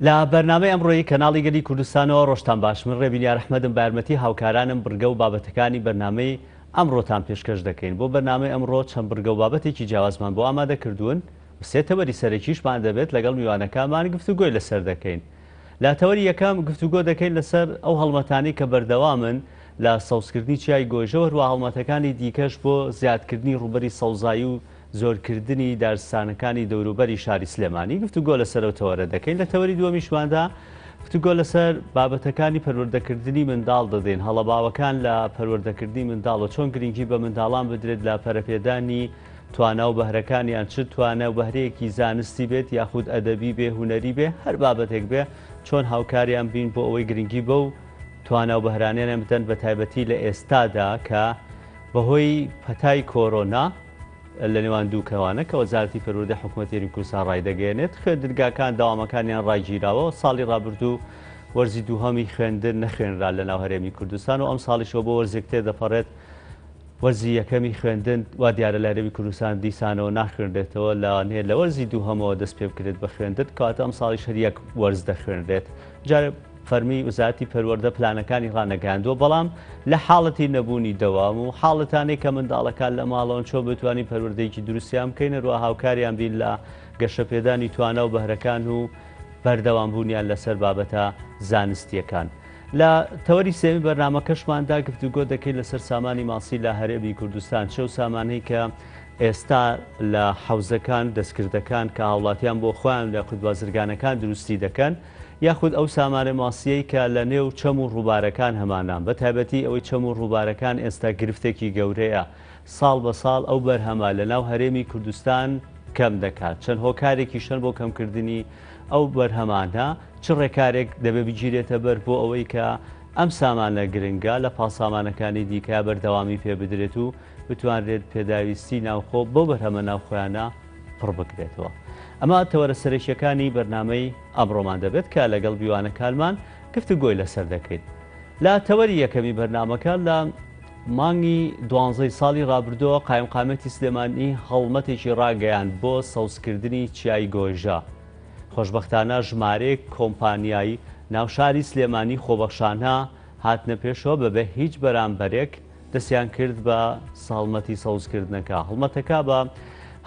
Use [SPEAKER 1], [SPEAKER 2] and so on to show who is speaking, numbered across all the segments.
[SPEAKER 1] لە بەرنامەی ئەمڕۆیی کەناڵی گەلی کوردستانەوە ڕۆژتان باش من ڕێبینیار ئەحمەدم بارمەتی هاوکارانم بڕگە و بابەتەکانی بەرنامەی ئەمڕۆتان پێشکەش دەکەین بۆ بەرنامەی ئەمڕۆ چەند بڕگە و بابەتێکی جیاوازمان بۆ ئامادە کردوون سێتەوەری سەرەکیشمان دەبێت لەگەڵ میوانەکانمان گفتوگۆی لەسەر دەکەین. لە تەوەری یەکەم گفتوگۆ دەکەین لەسەر ئەو هەڵمەتانی کە بەردەوامن لە سەوزکردنی چیای گۆژەوە هەروە هەڵمەتەکانی دیکەش بۆ زیادکردنی ڕوبەری سەوزایی و زۆرکردنی دارستانەکانی دەوروبەری شاری سلێمانی گفتوگۆ لەسەرەوەتەوەرە دەکەین. لە تەوەری دووەمیشماندا گفتوگۆ لەسەر بابەتەکانی پەروەردەکردنی منداڵ دەدەین هەڵەباوەکان لە پەروەردەکردنی منداڵە چۆن گرنگی بە منداڵان بدرێت لە پەرەپێدانی توانە و بەهرەکانیان چ توانە و بەهرەیەکی زانستی بێت یاخود ئەدەبی بێ هونەری بێ هەر بابەتێک بێ چۆن هاوکاریان بین بۆ ئەوەی گرنگی بە و توانە و بەهرانیان بدەن بە تایبەتی لە ئێستادا کە بەهۆی پەتای کۆرۆنا لە نێوان دووکەوانە کە وەزارەتی پەروەردەی حکوومەتی کوردستان ڕایدەگەێنێت خوێندرگاکان داوامەکانیان ڕایگیراوە ساڵی ڕابردوو وەرزی دووهەمی خوێندن نەخوێنرا لە ناو هەرێمی کوردستان و ئەم ساڵیشەوە بۆ وەرزێک تێ دەپەڕێت وەرزی یەکەمی خوێندن وا دیارە لە هەرێمی کوردستان دیسانەوە ناخوێنرێتەوە لەوانەیە لە وەرزی دووهەمەوە دەست پێ بکرێت بە خوێندن کەواتە ئەم ساڵیش هەر یەک وەرز دەخوێنرێت. جارە فەرمی وزارەتی پەروەردە پلانەکانی ڕانەگەاندووە بەڵام لە حاڵەتی نەبوونی دەوام و حاڵەتانەی کە منداڵەکان لە ماڵەوە چۆن بتوانین پەروەردەیەکی دروستیان بکەین هەروە هاوکاریان بین لە گەشەپێدانی توانە و بەهرەکان و بەردەوامبوونیان لەسەر بابەتە زانستیەکان. لە تەوەری سێمی بەرنامەکەشماندا گفتوگۆ دەکەین لەسەر سامانی ماسی لە هەرێمی کوردستان چێو سامانەی کە ئێستا لە حەوزەکان دەستکردەکان کە هاوڵاتیان بۆ خۆیان لە قوتبازرگانەکان دروستی دەکەن یاخود ئەو سامانە ماسیەی کە لە نێو چەم و ڕووبارەکان هەمانان بە تایبەتی ئەوەی چەم و ڕووبارەکان ئێستا گرفتێکی گەورەیە ساڵ بە ساڵ ئەو بەرهەمە لە ناو هەرێمی کوردستان کەم دەکات چەند هۆکارێکی شەن بۆ کەمکردنی ئەو بەرهەمانە چ ڕێکارێک دەبێ بگیرێتە بەر بۆ ئەوەی کە ئەم سامانە گرنگە لە پاسامانەکانی دیکە بەردەوامی پێ بدرێت و بتوانرێت پێداویستی ناوخۆ بۆ بەرهەمە ناوخۆیانە پڕ بکرێتەوە. ئەمە تەوەرە سەرەکیەکانی بەرنامەی ئەمڕۆمان دەبێت کە لەگەڵ بیوانەکانمان گفتوگۆی لەسەر دەکەین. لە تەوەری یەکەمی بەرنامەکە لە مانگی 12 ساڵی ڕابردووە قایمقامەتی سلێمانی هەڵمەتێکی ڕاگەیان بۆ سەوزکردنی چیای گۆژە. خۆشبەختانە ژمارەیەک کۆمپانیایی ناوشاری سلێمانی خۆبەخشانە هاتنە پێشەوە بەبێ هیچ بەرامبەرێک دەستیان کرد بە ساڵمەتی سەوزکردنەکە. هەڵمەتەکە بە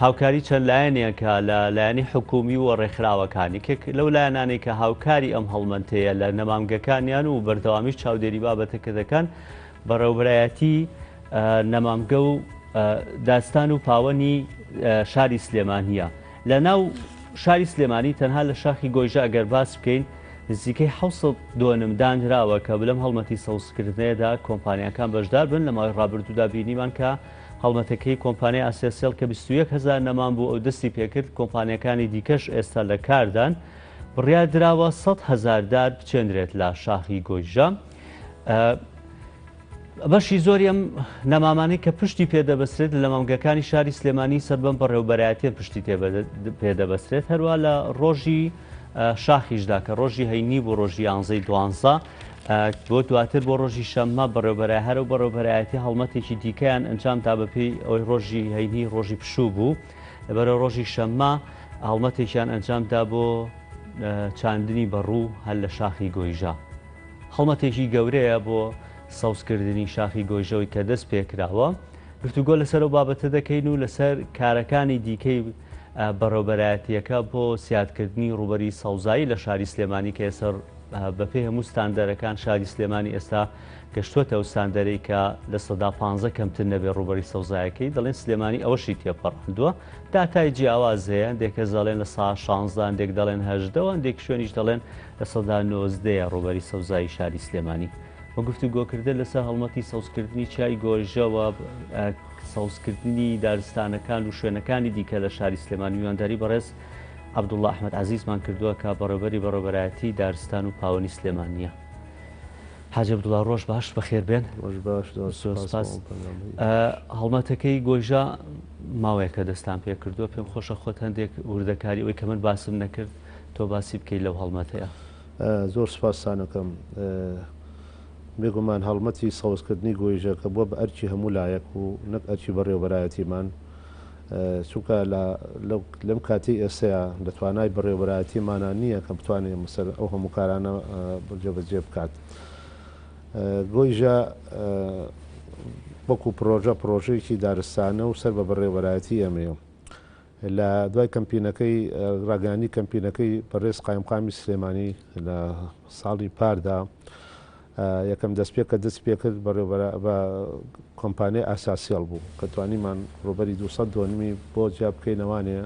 [SPEAKER 1] هاوکاری چەند لایەنێکە لە لایەنی حکومی و ڕێکخراوەکانی لەو لایەنانەی کە هاوکاری ئەم هەڵمەتەیە لە نەمامگەکانیان و بەردەوامیش چاودێری بابەتەکە دەکەن بەڕێوبەرایەتی نەمامگە و داستان و پاوەنی شاری سلێمانیە. لە ناو شاری سلێمانی تەنها لە شاخی گۆیژە ئەگەر باس بکەین نزیکەی 600 دۆنم دانراوە کە بلەم هەڵمەتی سەوزکردنەیەدا کۆمپانیەکان بەشدار بن لە ماوەی ڕابردوودا بینیمان کە هەڵمەتەکەی کۆمپانیای ئاسیاسیل کە 21,000 نەمان بوو ئەو دەستی پێکرد کۆمپانیەکانی دیکەش ئێستا لە کاردان بڕیار دراوە 100,000 دار بچێنرێت لە شاخی گۆیژە. بەشی زۆری ئەم نەمامانەی کە پشتی پێدەبەسرێت لە مەمگەکانی شاری سلێمانی سەربەم بەڕێوبەرایەتیە پشتی پێدەبەسرێت هەروە لە ڕۆژی شاخیشدا کە ڕۆژی هەینی بۆ ڕۆژی 11 بۆ دواتر بۆ ڕۆژی شەممە بەڕێوبەرای هەر و بەڕێوبەرایەتی هەڵمەتێکی دیکەیان ئەنجام تا بەپێی ئەوەی ڕۆژی هەینی ڕۆژی پشوو بوو لەبەرە ڕۆژی شەممە هەڵمەتێکیان ئەنجامدا بۆ چاندنی بەڕوو هەر لە شاخی گۆیژە. هەڵمەتێکی گەورەیە بۆ سەوزکردنی شاخی گۆیژەوەی کە دەست پێکراوە گفتوگۆ لەسەر و بابەتە دەکەین و لەسەر کارەکانی دیکەی بەڕێوبەرایەتیەکە بۆ سیادکردنی ڕوبەری سەوزایی لە شاری سلێمانی کە ئێستا بەپێی هەموو ستاندەرەکان شاری سلێمانی ئێستا گەشتووەتە ئەو ستاندەرەی کە لە 15 کەمتر نەبێ ڕوبەری سەوزایەکەی دەڵێن سلێمانی ئەوەشی تێپەڕاندووە داتای جیاواز هەیە هەندێکە دەڵێن لە 16 هەندێک دەڵێن 18 هەندێک شوێنیش دەڵێن لە 90 ڕوبەری سەوزایی شاری سلێمانی. وە گفتوگۆکردن لەسەر هەڵمەتی سەوزکردنی چای گۆژەوە سەوزکردنی دارستانەکان و شوێنەکانی دیکە لە شاری سلێمانی میوانداری بەڕێز عەبدوڵڵا ئەحمەد عەزیزمان کردووە کە بەڕێوەبەری بەڕێوبەرایەتی دارستان و پاوەنی سلێمانیە. حاج عەبدوڵڵا ڕۆژ باش بەخێر بێن. هەڵمەتەکەی گۆیژە ماوەیەکە دەستان پێ کردووە پێم خۆشە خۆت هەندێک وردەکاری ئەوەی کە من باسم نەکرد تۆ باسی بکەیت لەو هەڵمەتەیە.
[SPEAKER 2] زۆر سپاسانەکەم. بێگومان هەڵمەتی سەوزکردنی گۆیژە کە بووە بە ئەرکی هەموو لایەک و نەک ئەرکی بەڕێوەبەرایەتیمان چونکە لەم کاتی ئێسەیە لە توانای بەڕێوەبەرایەتیمانە نییە کە بتوانێت مەسەر ئەو هەموو کارانە جێبەجێ بکات. گۆیژە وەکو پرۆژەیەکی دارستانە و سەر بە بەڕێوەبەرایەتی ئەمەیە. لە دوای کەمپینەکەی ڕاگەانی کەمپینەکەی بەڕێز قایمقامی سلێمانی لە ساڵی پاردا یەکەم دەستپێک کە دەست پێکرد بە کۆمپانیای ئاساسیال بوو کە توانیمان ڕۆبەری 200 بۆ جیا بکەینەوانێ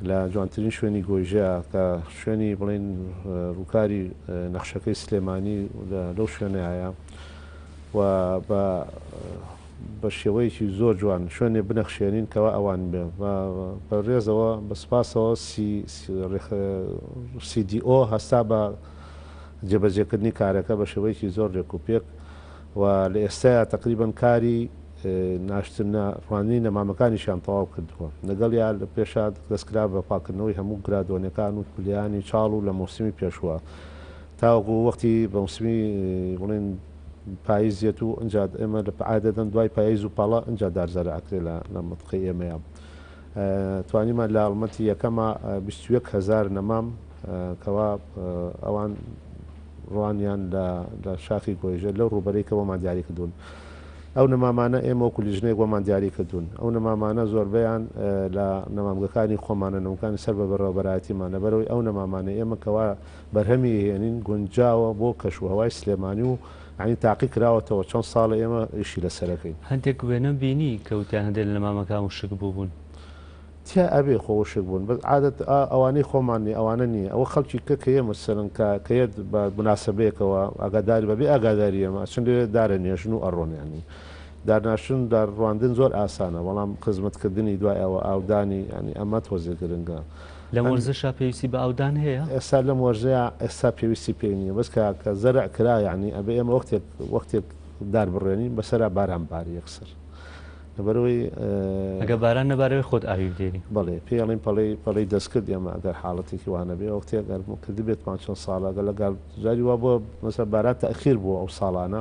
[SPEAKER 2] لە جوانترین شوێنی گۆیژەیە کە شوێنی بڵێن ڕووکاری نەخشەکەی سلێمانی لەو شوێنەیە و بە شێوەیەکی زۆر جوان شوێنێ بنەخشێنین کەەوە ئەوان بێ بە ڕێزەوە بە سپاسەوە CDO هەستا بە جێبەجێکردنی کارەکە بە شێوەیەکی زۆر ڕێکوپێک و لە ئێستاە تقریبان کاری ڕوانینی نەمامەکانیشیان تەواو کردووە لەگەڵ یا لە پێشا دەستکرا بە پاکردنەوەی هەموو گرادۆنەکان و پلیانی چاڵ و لە موسمی پێشووە تاوەکو وەختی بە موسمی بڵێن پاییزیێت و ئەجا ئێمە لە عادەدەن دوای پاییز و پاڵە ئەجا دارزەرە ئەکرێ لە مەتقی ئێمەیە توانیمان لە ئەڵمەتی یەکەمە 21,000 نەمام کەوا ئەوان ڕوانیان لە شاخی گۆیژە لەو ڕوبەرێکەوەمان دیاری کردوون. ئەو نەمامانە ئێمە وەکو لیژنەیەک وەمان دیاری کردوون. ئەو نەمامانە زۆربەیان لە نەمامگەکانی خۆمانە نەمەکانی سەر بە بەڕێوەبەرایەتیمانە بەرەوەی ئەو نەمامانە ئێمە کەوا بەرهەمی هێنین گونجاوە بۆ کەشوهەوای سلێمانی و عنی تاقی کراوەتەوە چەند ساڵە ئێمە ئیشی لەسەرەکەین.
[SPEAKER 1] هەندێک وێنە بینی کەوتیان هەندێک لە مامەکان و شک بوون.
[SPEAKER 2] تیا ئەبێ خۆشک بوون بەس عادەت ئەوانەی خۆمانی ئەوانە نییە ئەوە خەڵکی کە ئێمە سەرن کەیت بە مناسبەیەکەوە ئاگاداری بەبێ ئاگاداری ئەمە چند دارە نێژن و ئەڕۆنیانی دارناشن داڕواندن زۆر ئاسانە بەڵام خزمەتکردنی دوای ئەوە ئاودانی ینی ئەمە تۆزێ گرنگە.
[SPEAKER 1] لە وەرزشا پێویستی بە ئاودان هەیە
[SPEAKER 2] ئێستا لەم وەرزەیە ئێستا پێویستی پێ نیە بەس کە زەرع کرا ینی ئەبێ ئێمە وەختێک دار بڕێنین بەسەرا باران یەکسەر لەبەرەوەی
[SPEAKER 1] ئەگە باران نەبارەوەی خۆت ئاوی دێنی
[SPEAKER 2] بڵێ پێڵین پەڵەی دەستکرد ئێمە ئەگەر حاڵەتێکی وانە بێ وەختێک گەرمکردی بێتمان چەند ساڵەگە لەگەڵ جاری وا بۆ مەسە باران تەخیر بووە ئەو ساڵانە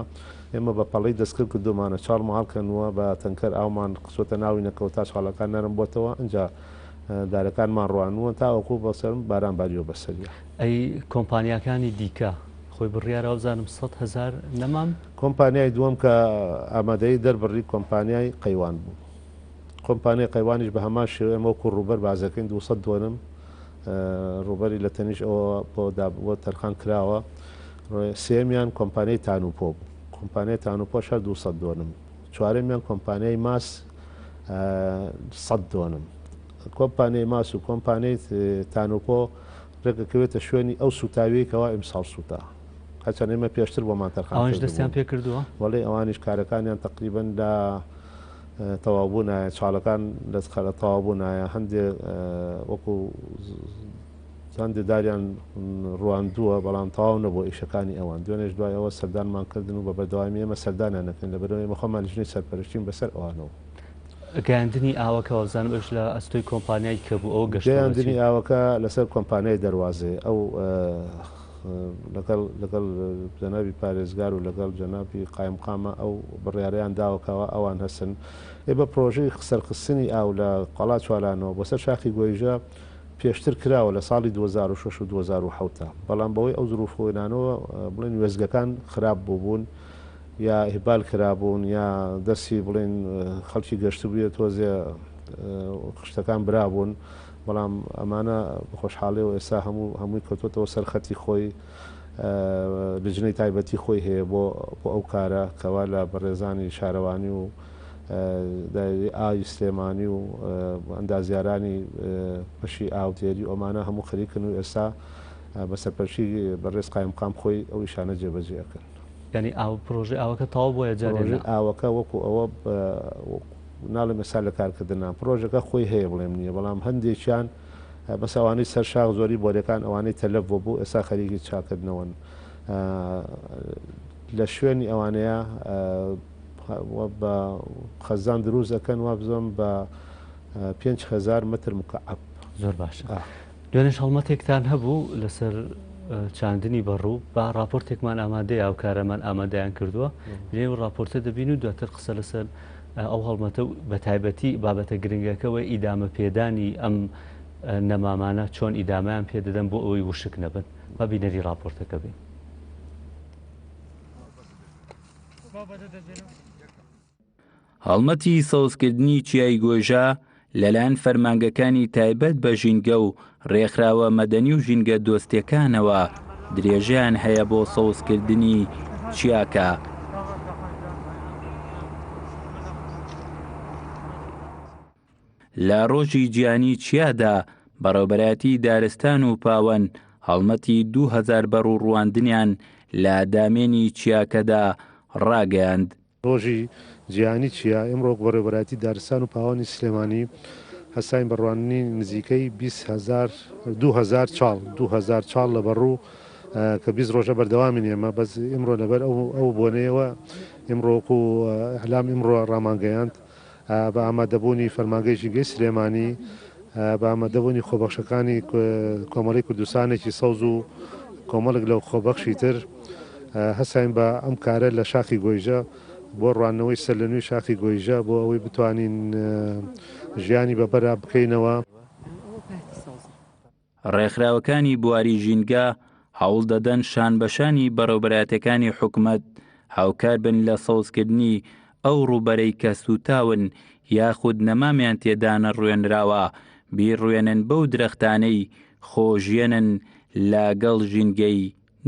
[SPEAKER 2] ئێمە بە پەڵەی دەستکرد کردومانە چاڵ ماڵکەنووە بە تەنکەر ئاومان قسۆتە ناوی نەکەوت تا چاڵەکان نەرم بۆتەوە ئەجا دارەکانمان ڕوانوە تاوەکو بەسەرم باران باریەوە بەسەریە.
[SPEAKER 1] ئەی کۆمپانیەکانی دیکە خۆی بڕیارە بزانم 100,000 نەمام
[SPEAKER 2] کۆمپانیای دووەم کە ئامادەی دەربڕی کۆمپانیای قەیوان بوو. کۆمپانیای قەیوانیش بە هەمان شێوە ئەمە وەکو ڕوبەر بازەکەین 200 ڕوبەری لە تەنیش ئەوە بۆ تەرخان کراوە. سێمیان کۆمپانیای تانوپۆ بوو. کۆمپانیای تانوپۆ شەر 200 چوارەمیان کۆمپانیای ماس 100 کۆمپانیای ماس و کۆمپانیای تانوپۆ ڕێگەکەوێتە شوێنی ئەو سوتاویەکەوە ئیمساڵ سوتا هەچەند ئێمە پێشتر بۆمان تەرخان
[SPEAKER 1] ئەوانش دەستیان پێ کردووە
[SPEAKER 2] وەڵێ ئەوانیش کارەکانیان تقریبن لە تەواوبوونایە چاڵەکان لە تەواوبوونایە هەندێک وەکو هەندێداریان ڕواندووە بەڵام تەواو نەبوو ئیشەکانی ئەوان دوێنێش دوای ئەوە سەردانمان کردن و بە بەردەوامی ئێمە سەردانیان نەکەن لەبەرەوەی ئێمە خۆمان لیژنەی سەرپەرشتین بەسەر ئەوانەوە.
[SPEAKER 1] گەیاندنی ئاوەکە وەزانم بەش لە ئەستۆی کۆمپانیای کە بوو ئەو
[SPEAKER 2] گەیاندنی ئاوەکە لەسەر کۆمپانیای دەواازێ ئەو لەگەڵ جەنابی پارێزگار و لەگەڵ جەنابی قایمقامە ئەو بڕیاریان داوەکەوە ئەوان هەسن بە پرۆژەی سەرخستنی ئاو لە قەڵات چوارانەوە بۆسەر شاخی گۆیژە پێشتر کراوە لە ساڵی 2006 و 2010 بەڵام بەوەی ئەو زروفۆینانەوە بڵێن وێزگەکان خراپ بوون یا هیبال کرابوون یا دەستی بڵێن خەڵکی گەشت بووە تۆزێ خشتەکان برابوون بەڵام ئەمانە خۆشحاڵی و ئێستا هەمووی کەوتۆتەوە سەرخەتی خۆی لجنەی تایبەتی خۆی هەیە بۆ ئەو کارە کەوا لە بەڕێزانی شارەوانی و ئاوی سلێمانی و ئەندازیارانی پشی ئاوتێری ئەمانە هەموو خەریکن و ئێستا بەسەرپەرشی بەڕێز قایمقام خۆی ئەو ئیشانە جێبەجێەکەن.
[SPEAKER 1] ینی پرۆژه ئاوەکە تاوا بۆیە جارێ
[SPEAKER 2] ئاوەکە وەکو ئەوە ناڵێ مەسا لە کارکردنا پرۆژەکە خۆی هەیە بڵێم نییە بەڵام هەندێکیان بەسەوانەی سەر شاخ زۆری بۆرەکان ئەوانەی تەلەف بوو ئێستا خەریکی چاکردنەوەن لە شوێنی ئەوانەیە بە خەزان دروست دەکەن وا بزۆم بە 5,000 متر مکعب.
[SPEAKER 1] زۆر باشە. دوێنێش هەڵمەتێکتان هەبوو لەسەر چاندنی بەڕوو با راپۆرتێکمان ئامادەیە ئەو کارەمان ئامادەیان کردووە لێ راپۆرتە دەبین و دواتر قسە لەسەر ئەو هەڵمەتە بە تایبەتی بابەتە گرنگەکەەوە ئیدامە پێدانی ئەم نەمامانە چۆن ئیدامیان پێدەدەن بۆ ئەوەی وشک نەبن بە بینەری راپۆرتەکە بین.
[SPEAKER 3] هەڵمەتی سەوزکردنی چیای گۆژە لەلایەن فەرمانگەکانی تایبەت بە ژینگە و ڕێکخراوە مەدەنی و ژینگە دۆستیەکانەوە درێژیان هەیە بۆ سەوزکردنی چیاکە. لە ڕۆژی گیانی چیادا بەڕێوەبەرایەتی دارستان و پاوەن هەڵمەتی 2000 بەڕ و ڕواندنیان لە دامێنی چیاکەدا ڕاگەیاند.
[SPEAKER 2] ڕۆژی جیهانی چیا ئەمڕۆ بەڕێوەبەرایەتی دارستان و پاوانی سلێمانی هەساین بەڕواننی نزیکەی 2000 چاڵ لە بەڕوو کە 20 ڕۆژە بەردەوامی ئێمە بەس ئمڕۆ لەبەر ئەو بۆنەیەوە ئمڕۆکو هەلام ئمڕۆ ڕامانگەیاند بە ئامادەبوونی فەرمانگەی ژینگەی سلێمانی بە ئامادەبوونی خۆبەخشەکانی کۆمەڵی کوردستانێکی سەوز و کۆمەڵک لەو خۆبەخشی تر هەساین بە ئەم کارە لە شاخی گۆیژە بۆ ڕوانەوەی سەر لە نوێی شاخی گۆیژە بۆ ئەوەی بتوانین ژیانی بەبەرا بکەینەوە.
[SPEAKER 3] ڕێکخراوەکانی بواری ژینگە هەوڵ دەدەن شان بەشانی بەڕێوەبەرایەتەکانی حکوومەت هاوکار بن لە سەوزکردنی ئەو ڕووبەرەی کە سوتاون یاخود نەمامیان تێدا نەڕوێنراوە بیڕوێنن بەو درەختانەی خۆژیێنن لەگەڵ ژینگەی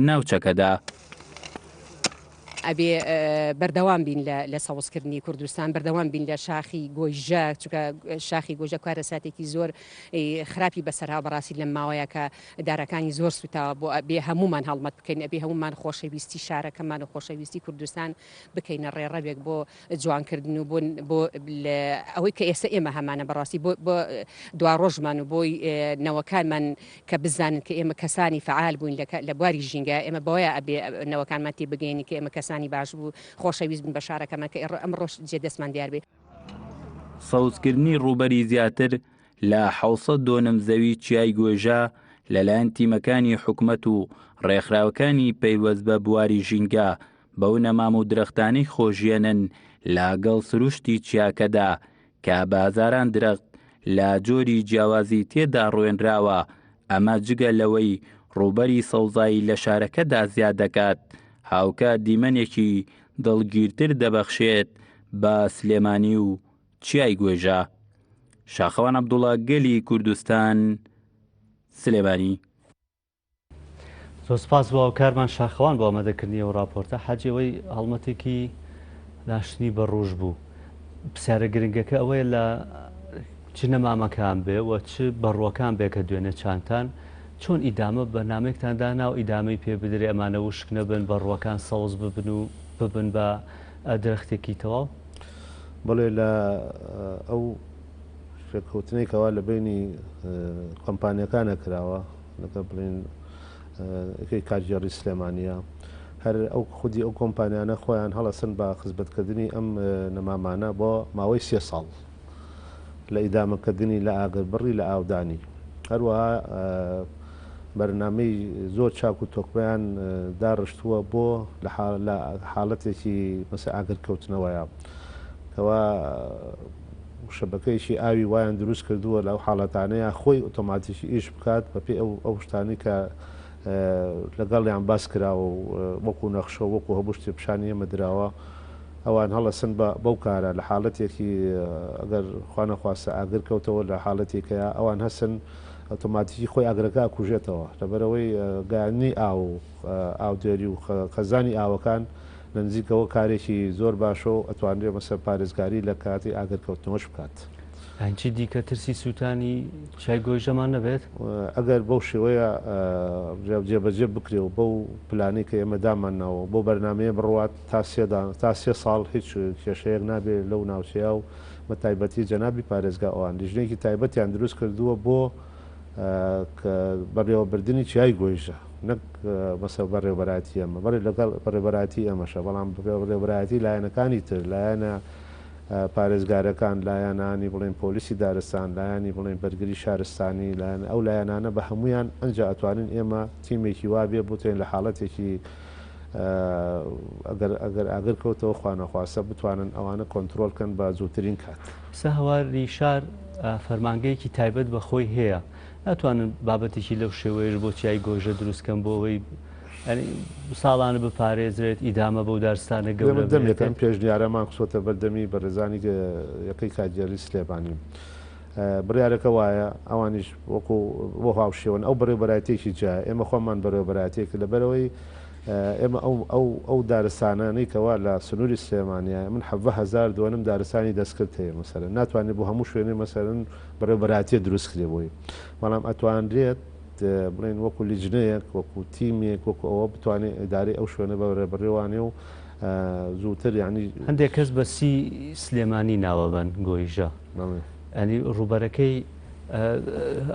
[SPEAKER 3] ناوچەکەدا.
[SPEAKER 4] ئەبێ بەردەوام بین لە سەوزکردنی کوردستان، بەردەوام بین لە شاخی گۆیژە، چونکە شاخی گۆیژە کارە ساتێکی زۆر خراپی بەسەرها بەڕاستی لەم ماوەیە کە دارەکانی زۆر سوتاوە بۆ ئەبێ هەمومان هەڵمەت بکەین، ئەبێ هەمومان خۆشەویستی شارەکەمان و خۆشەویستی کوردستان بکەینە ڕێڕەوێک بۆ جوانکردن و بۆ ئەوەی کە ئێستا ئێمە هەمانە بەڕاستی بۆ دوا ڕۆژمان و بۆی نەوەکانمان کە بزانن کە ئێمە کەسانی فعال بووین لە بواری ژینگە، ئێمە بۆیە ئەبێ نەوەکانمان تێ بگەینی کە ئێمە کەسانی باش بوو خۆشەویست بن بە شارەکەمان کە ئەم ڕۆژ جێ دەستمان دیار بێت.
[SPEAKER 3] سەوزکردنی ڕووبەری زیاتر لە 700 دۆنم زەوی چیای گۆژە لەلایەن تیمەکانی حکوومەت و ڕێکخراوەکانی پەیوەست بە بواری ژینگە بەو نەمام و درەختانەی خۆژیێنن لەگەڵ سروشتی چیاکەدا کە بازاران درەخت لە جۆری جیاوازی تێدا ڕوێنراوە. ئەمە جگە لەوەی ڕووبەری سەوزایی لە شارەکەدا زیاد دەکات هاوکە دیمەنێکی دڵگیرتر دەبەخشێت بە سلێمانی و چیای گۆژە. شاخەوان عەبدوڵڵا، گەلی کوردستان، سلێمانی.
[SPEAKER 1] زۆر سپاس بۆ کارمان شاخەوان بۆ ئامادەکردنی ئەو راپۆرتە. حەجەوەی هەڵمەتێکی ناشتنی بە ڕۆژ بوو. پرسیارە گرنگەکە ئەوەیە لە چ نەمامەکان بێ و چ بەڕوەکان بێ کە دوێنێ چانتان چۆن ئیدامە بەنامێکتاندا ناو ئیدامەی پێ بدرێ ئەمانە وشک نەبن بەڕوەکان سەوز ببن و ببن بە درەختێکی تەواو.
[SPEAKER 2] بەڵێ لە ئەو شێککەوتنێکەوە لە بینی کۆمپانیەکانە کراوە لەکە بڵێن ئەکەی کارژێڕی سلێمانیە هەر ئەو خودی ئەو کۆمپانیانە خۆیان هەڵەسن بە خزمەتکردنی ئەم نەمامانە بۆ ماوەی 3 ساڵ لە ئیدامەکردنی لە ئاگربڕی لە ئاودانی. هەروەها بەرنامەی زۆر چاک و تۆکمەیان داڕشتووە بۆ لە حاڵەتێکی مەسە ئاگرکەوتنەوەیە کەوا شەبەکەیشی ئاوی وایان دروست کردووە لەو حاڵەتانەیە خۆی ئۆتۆماتیکی ئیش بکات بەپێ ئەو شتانی کە لەگەڵیان باس کراوە و وەکو نەخشە وەکو هەموو شتێ پیشانی ئێمە دراوە ئەوان هەڵەسن بەو کارە لە حاڵەتێکی ئەگەر خوانەخواستە ئاگر کەوتەوە لە حاڵەتێکەیە ئەوان هەسن ئۆتۆماتیکی خۆی ئاگرەکە کوژێتەوە لەبەرەوەی گایانی ئاودێری و خەزانی ئاوەکان لە نزیکەوە کارێکی زۆر باشە و ئەتوانرێ مەسە پارێزگاری لە کاتی ئاگرکەوتنەوەش بکات.
[SPEAKER 1] ئەنچی دیکە ترسی سووتانی چای گۆژەمان نەبێت
[SPEAKER 2] ئەگەر بەو شێوەیە جێبەجێ بکرێ و بەو پلانی کە ئێمە دامانەوە بۆ بەرنمەیە بڕوات تا 3 ساڵ هیچ کێشەیەک نابێت لەو ناوچەیە و بە تایبەتی جەنابی پارێزگا ئەوان لیژنێکی تایبەتیان دروست کردووە بۆ بەڕێوەبردننی چای گۆیژە نەک مەسە بەڕێوەبەراتی ئەمە بەڕێ لەگەڵ بەڕێوەبەراتی ئەمەشە بەڵام بەڕێوەبەراتی لایەنەکانی تر لایەنە پارێزگارەکان لایەنانی بڵێن پۆلیسی دارستان لایەنی بڵێن بەرگری شارستانی لایەن ئەو لایەنانە بە هەمویان ئەنج ئەتوانین ئێمە تیمێکی وابێ بوتێن لە حاڵەتێکی ئەگەر کەوتەوە خوانەخواسە بتوانن ئەوانە کۆنتترۆلکەن بە زووترین کات.
[SPEAKER 1] سەهواری شار فەرمانگەیەکی تایبەت بە خۆی هەیە ناتوانن بابەتێکی لەو شێوەیەش بۆ چیای گۆژە دروستکەم بۆ ئەوەی ساڵانە بپارێزرێت ئیدامە بەو دارستانە گەورە
[SPEAKER 2] دەمێتەن پێشنیارەمان قسۆتە بەردەمی بە ڕێزانی یەکەی کاجێری سلێبانی بڕیارەکە وایە ئەوانیش وەکو بۆ هاوشێوەن ئەو بەڕێوەبەرایەتێکی جای ئێمە خۆمان بەڕێوەبەرایەتێک لەبەرەوەی ئێمە ئەو دارستانانەی کەوا لە سنووری سلێمانیا من 10,000 دووەنم دارستانی دەستکرد هەیە مەسەرەن ناتوانێت بۆ هەموو شوێنێ مەسەرەن بەڕێوەبەرایەتێ دروست کرێ بۆی بەڵام ئەتوانرێت بڵێن وەکو لیجنەیەک وەکو تیمێک وەکو ئەوە بتوانێت ئیداری ئەو شوێنە بەڕێوانێ و زووتر ینی
[SPEAKER 1] هەندێک کەس بە سی سلێمانی ناوەبن گۆیژە ئەنی ڕوبەرەکەی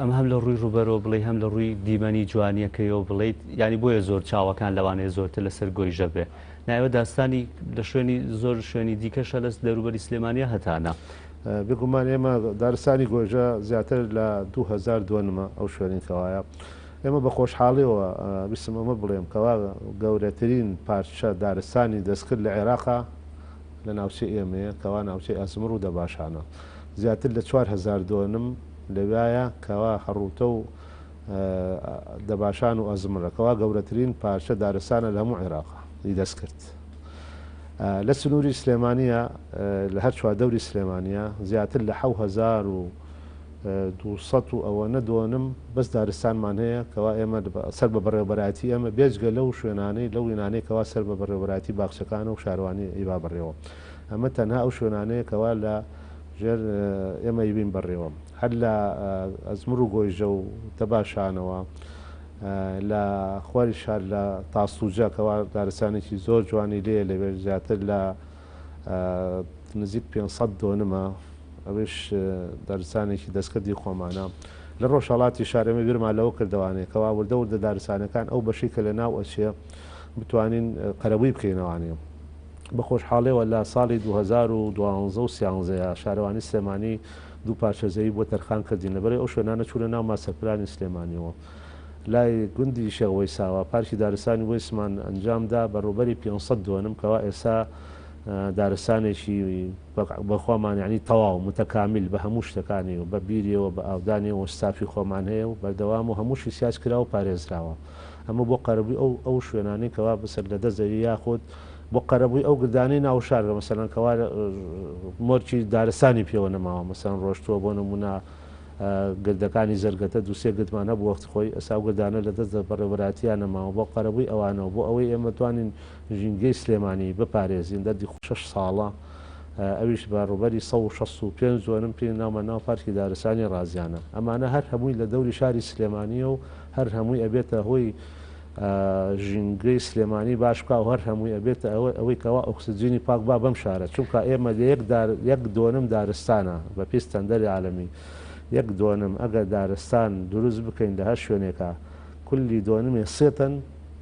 [SPEAKER 1] ئەم هەم لە ڕووی ڕوبەرەوە بڵێ هەم لە ڕووی دیمەنی جوانیەکەیەوە بڵیت ینی بۆیە زۆر چاوەکان لەوانەیە زۆرتر لەسەر گۆیژە بێ نایوە داستانی لە شوێنی زۆر شوێنی دیکەشە لەس دەروبەری سلێمانیا هەتانە
[SPEAKER 2] بگومان ئێمە دارستانی گۆژە زیاتر لە 2000 دووەنمە ئەو شوێنی کەوایە ئێمە بە خۆشحاڵیەوە بیسم ئەمە بڵێم کەوا گەورەترین پارچە دارستانی دەستکرد لە عێراقا لە ناوچەی ئێمەیە کەوا ناوچەی ئەزمر و دەباشانە زیاتر لە 4000 دووەنم لەوایە کەوا هەڕووتە و دەباشان و ئەزمرەکەوا گەورەترین پارچە دارستانە لە هەموو عێراقا دەست کرد. لە سنووری سلێمانیە لە هەر چواردەوری سلێمانیا زیاتر لە 1200 و ئەوە نەدۆنم بەس دارستانمان هەیە کەوا ئێمە سەر بە بەڕێوەبەرایەتی ئەمە بێجگە لەو شوێنانەی لەو وێنانەی کەوا سەر بە بەڕێوەبەرایەتی باخچەکانە و شارەوانی ئیبا بڕێەوە ئەمە تەنها ئەو شوێنانەیە کەوا لە ژێر ئێمە یبین بڕێەوە هەر لە ئەزمر و گۆیژە و دەباشانەوە لە خواری شار لە تاسووجە کەوا دارستانێکی زۆر جوانی لێ لەوێ زیاتر لە نزیک 500 دۆنمە ئەوش دارستانێکی دەستکردی خۆمانە لە ڕۆژهڵاتی شارەمە بیرمان لەوە کردوانێت کەوا وردە وردە دارستانەکان ئەو بەشی کە لە ناو ئەچێ بتوانین قەرەبووی بکەینەوانێ بە خۆشحاڵیەوە لە ساڵی 2012 شارەوانی سلێمانی دوو پارچەزەوی بۆ تەرخان کردین لەبەرەوەی ئەو شوێنانە چوونە ناو ماسەرپلانی سلێمانیەوە لای گوندی شەوەی ساوە پارکی دارستانی وەیسمان ئەنجامدا بەڕوبەری 500 دووەنم کەوا ئێستا دارستانێکی بەخۆمان ینی تەواو متەکامیل بە هەموو شتەکانی و بە بیریەوە بە ئاودانی و ستافی خۆمان هەیە و بەردەوام و هەمووشی سیاس کرا و پارێزراوە ئەمە بۆ قەرەبووی ئەو شوێنانی کەوا بەسەر لە دەزەوی یاخود بۆ قەرەبووی ئەو گردانەی ناوشار مەسەرەن کەوا مۆرچی دارستانی پێوە نەماوە مەسەرەن ڕۆشتووە بۆ نمونە گردەکانی زەرگەتە دووسێ گرتمانە بۆ وەخت خۆی ئەسا گردانە لە دەست بەڕێوەبەراتیان نەماوە بۆ قەرەبووی ئەوانەوە بۆ ئەوەی ئێمە توانین ژینگەی سلێمانی بپارێزین دەردی 6 ساڵە ئەویش بەڕوبەری 165 زۆرم پێ ناومە ناو پارکی دارستانی ڕازیانە ئەمانە هەر هەمووی لە دەوری شاری سلێمانیە و هەر هەمووی ئەبێتە هۆی ژینگەی سلێمانی باش بکە و هەر هەمووی ئەبێتە ئەوەی کەوا ئۆکسجینی پاک با بەم شارە چونکە ئێمە یەک دۆنم دارستانە بە پێی ستەندەری عالەمی یەک دۆنم ئەگەر دارستان دروست بکەین لە هەر شوێنێکە کولی دۆنمێ سێتن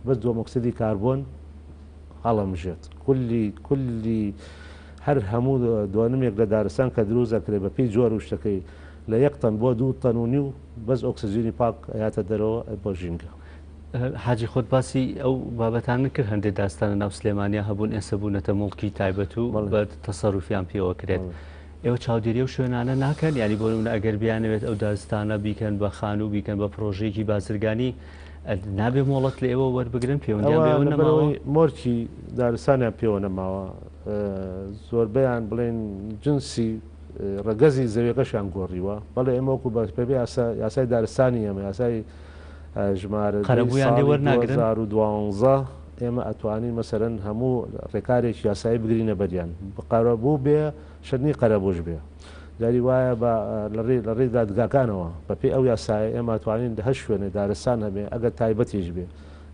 [SPEAKER 2] بەس دۆمۆکسیدی کاربۆن هەڵەمژێت کولی هەر هەموو دۆنمێک لە دارستان کە دروست دەکرێت بە پێی جۆر و شتەکەی لە 1 تەن بۆ 2 تەن و نیو بەس ئۆکسجینی پاک هاتە دەرەوە بۆ ژینگە.
[SPEAKER 1] حاجی خۆت باسی ئەو بابەتان کرد هەندێک داستانە ناو سلێمانیا هەبوون ئێستا بوونەتە مڵکی تایبەت و بە تەسەڕوفیان پێوە کرێت. ئێوە چاودێری و شوێنانە ناکەن ینی بۆ نمونە ئەگەر بیانەوێت ئەو داستانە بیکەن بە خان و بیکەن بە پرۆژەیەکی بازرگانی نابێ مۆڵەت لە ئێوە وەربگرن پەیوەندیان
[SPEAKER 2] نەماوە مۆرکی دارستانیان پێوە نەماوە زۆربەیان بڵێن جنسی ڕەگەزی زەویەکەشیان گۆڕیوە بەڵێ ئێمە وەکو بەپێ یاسای دارستانی ئەمە یاسای ژمارە
[SPEAKER 1] قەرەبوویان لێ وەرناگرن
[SPEAKER 2] 2012 ئێمە ئەتوانین مەسەرەن هەموو ڕێکارێکی یاسایی بگرینە بەریان قەرەبوو بێ شنی قەرەبووش بێ داری وایە لە ڕێ دادگاکانەوە بەپێ ئەو یاسایە ئێمە ئەتوانین لە هەر شوێنێ دارستان هەبێ ئەگەر تایبەتیش بێ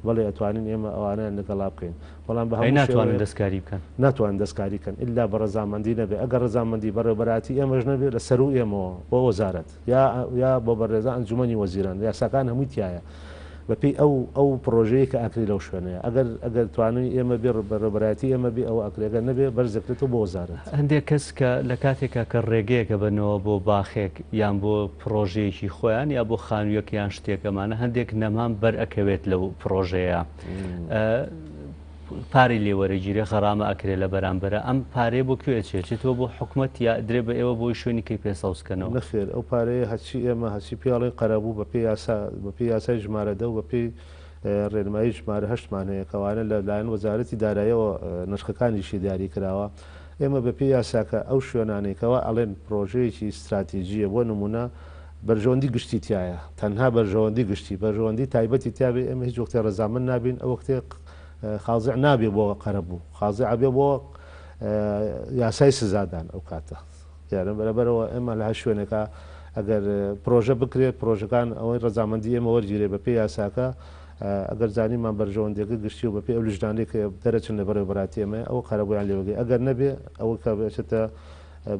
[SPEAKER 2] بەڵێ ئەتوانین ئێمە ئەوانیان لەگەڵا بکەین بەڵام بە
[SPEAKER 1] ناتوانن دەستکاری بکەن
[SPEAKER 2] ناتوانن دەستکاری کەن ئللا بە ڕەزامەندی نەبێ ئەگەر ڕەزامەندی بەڕێوەبەراتی ئێمەش نەبێ لە سەر و ئێمەوە بۆ وەزارەت یا بۆ بەڕێزە ئەنجومەنی وەزیران یاساکان هەمووی تایە بەپی ئەو پرۆژەیە کە ئەکری لەو شوێنەیە ئەگەر توانین ئێمە بێ بەڕێوەبەراتی ئێمە بێ ئەو ئەکرێگە نەبێ بەرزەکرێتەوە بۆ وەزارەت
[SPEAKER 1] هەندێک کەس کە لە کاتێکە کە ڕێگەیەکە بنەوە بۆ باخێک یان بۆ پرۆژەیەکی خۆیان یا بۆ خانوویەک یان شتێکەمانە هەندێک نەمان بەرئەکەوێت لەو پرۆژەیە پارەی لێوەرەگیری غەرامە ئەکرێت لە بەرامبەرە ئەم پارەیە بۆ کوێ چێتەوە بۆ حکوومەت یا درێ بە ئێوە بۆی شوێنی کەی پێسەوسکەنەوە
[SPEAKER 2] نەخێر ئەو پارەیە هەچی ئێمە هەچی پیاڵی قەرەبوو بە پێی یاسای ژمارە دە و بە پەی ڕێنمایی ژمارە هەشتمان هەیە کەوانە لە لایەن وەزارەتی داراییەوە نرخەکانیشی دیاری کراوە ئێمە بە پێی یاساکە ئەو شوێنانێکەوە ئەڵێن پرۆژەیەکی استراتیژیە بۆ نمونە بەرژەوەندی گشتی تایە تەنها بەرژەوەندی گشتی بەرژەوەندی تایبەتی تیاابێ ئێمە هیچ وەختێ ڕزامن نابین ئەو وەختێ خازع نابێ بۆ قەرەبوو خازع بێ بۆ یاسای سزادان ئەو کاتە یارن بەرەبەرەوە ئێمە لە شوێنێکە ئەگەر پرۆژە بکرێت پرۆژەکان ئەوەی ڕزامەندی ئێمە وەرگیرێ بە پێی یاساکە ئەگەر زانیمان بەرژەوەندێکە گشتی و بە پێی ئەو لژدانێک دەرەچن لە بەرەو بەراتی ئێمە ئەو قەرەبوویان لێوەگەی ئەگەر نەبێ ئەوە کە بێتە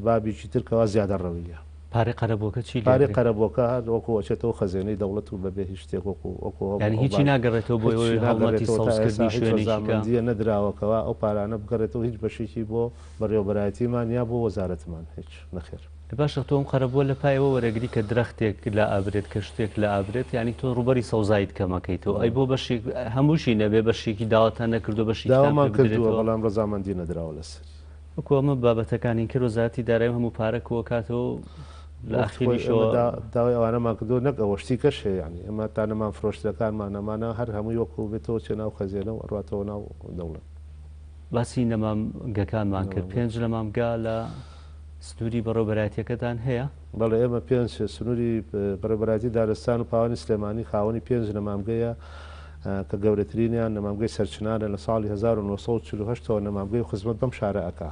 [SPEAKER 2] بابیی ترکەوە زیادە ڕەویە
[SPEAKER 1] پارەی قەرەبووەکە چی
[SPEAKER 2] پارەی قەرەبووەکە وەکو وەچێتەوە خەزێنەی دەوڵەت و بەبێ هیچ شتێک وەکو
[SPEAKER 1] یعنی هیچی ناگەڕێتەوە بۆ هەڵمەتی سەوزکردنی
[SPEAKER 2] شوێنێکیە نەدراوەکەوە ئەو پارانە بگەڕێتەوە هیچ بەشێکی بۆ بەڕێوەبەرایەتیمان یا بۆ وەزارەتمان هیچ نەخێر
[SPEAKER 1] باشە تۆم قەرەبووە لە پایەوە وەرەگری کە درەختێک لە ئابرێت کە شتێک لە ئابرێت ینی تۆ ڕوبەری سەوزایت کەمەکەیتەوە ئەی بۆ بەشێک هەمووشی نەبێ بەشێکی داواتان نەکردو بەشی
[SPEAKER 2] داوامان کردووە بەڵام ڕزامەندی نەدراوە لەسەر
[SPEAKER 1] وەکو ئەمە بابەتەکانی کرد وەزارەتی دارایی هەموو پارەکەوە کاتەوە لە ئاخیریشەوە
[SPEAKER 2] داوای ئەوانەمان کردو نەک ئەوەشتی کەش ینی ئەمە تانەمان فرۆشتەکانمان نەمانە هەر هەمووی وەکو بێتەوە چێ ناو خەزیێنە و ڕاتەوە ناو دەوڵەت
[SPEAKER 1] باسی نەمامگەکانمان کرد پێنج لە مامگا لە سنووری بەڕێوەبەرایەتیەکەتان هەیە
[SPEAKER 2] بەڵێ ئێمە پێنج سنووری بەڕێوەبەرایەتی دارستان و پاوانی سلێمانی خاوەنی پێنج نەمامگەیە کە گەورەترینیان نەمامگەی سەرچنانە لە ساڵی 1948ەوە نەمامگەی خزمەت بەم شارە ئەکا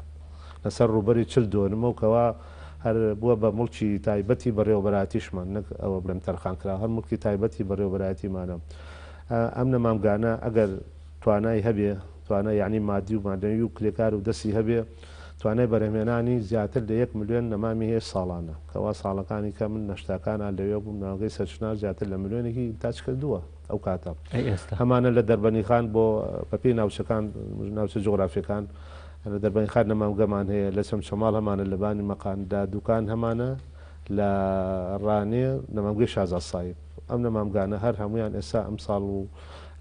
[SPEAKER 2] لەسەر ڕوبەری چل دۆنمە و کەوا هەر بووە بە مڵکی تایبەتی بەڕێوەبەرایەتیشمان نەک ئەوە بڵێم تەرخان کرا هەر مڵکی تایبەتی بەڕێوەبەرایەتیمانە ئەم نەمامگانە ئەگەر توانای هەبێ توانای یعنی مادی و مادەوی و کرێکار و دەستی هەبێ توانای بەرهمێنانی زیاتر لە 1 ملیۆن نەمامی هەیە ساڵانە کەوا ساڵەکانی کە من نەشتاکانە لەوێ بووم ناوگەی سەرچنان زیاتر لە ملیۆنێکی تاچ کردووە ئەو کاتە هەمانە لە دەربەنیخان بۆ بەپی ناوچەکان ناوچە جغرافیەکان لە دەربەنیخان نەمامگەمان هەیە لە چەم شەماڵ هەمانە لە بانی مەقاندا دوکان هەمانە لە ڕانێ نەمامگەی شازاد سایب ئەم نەمامگانە هەر هەمویان ئێستا ئەم ساڵ و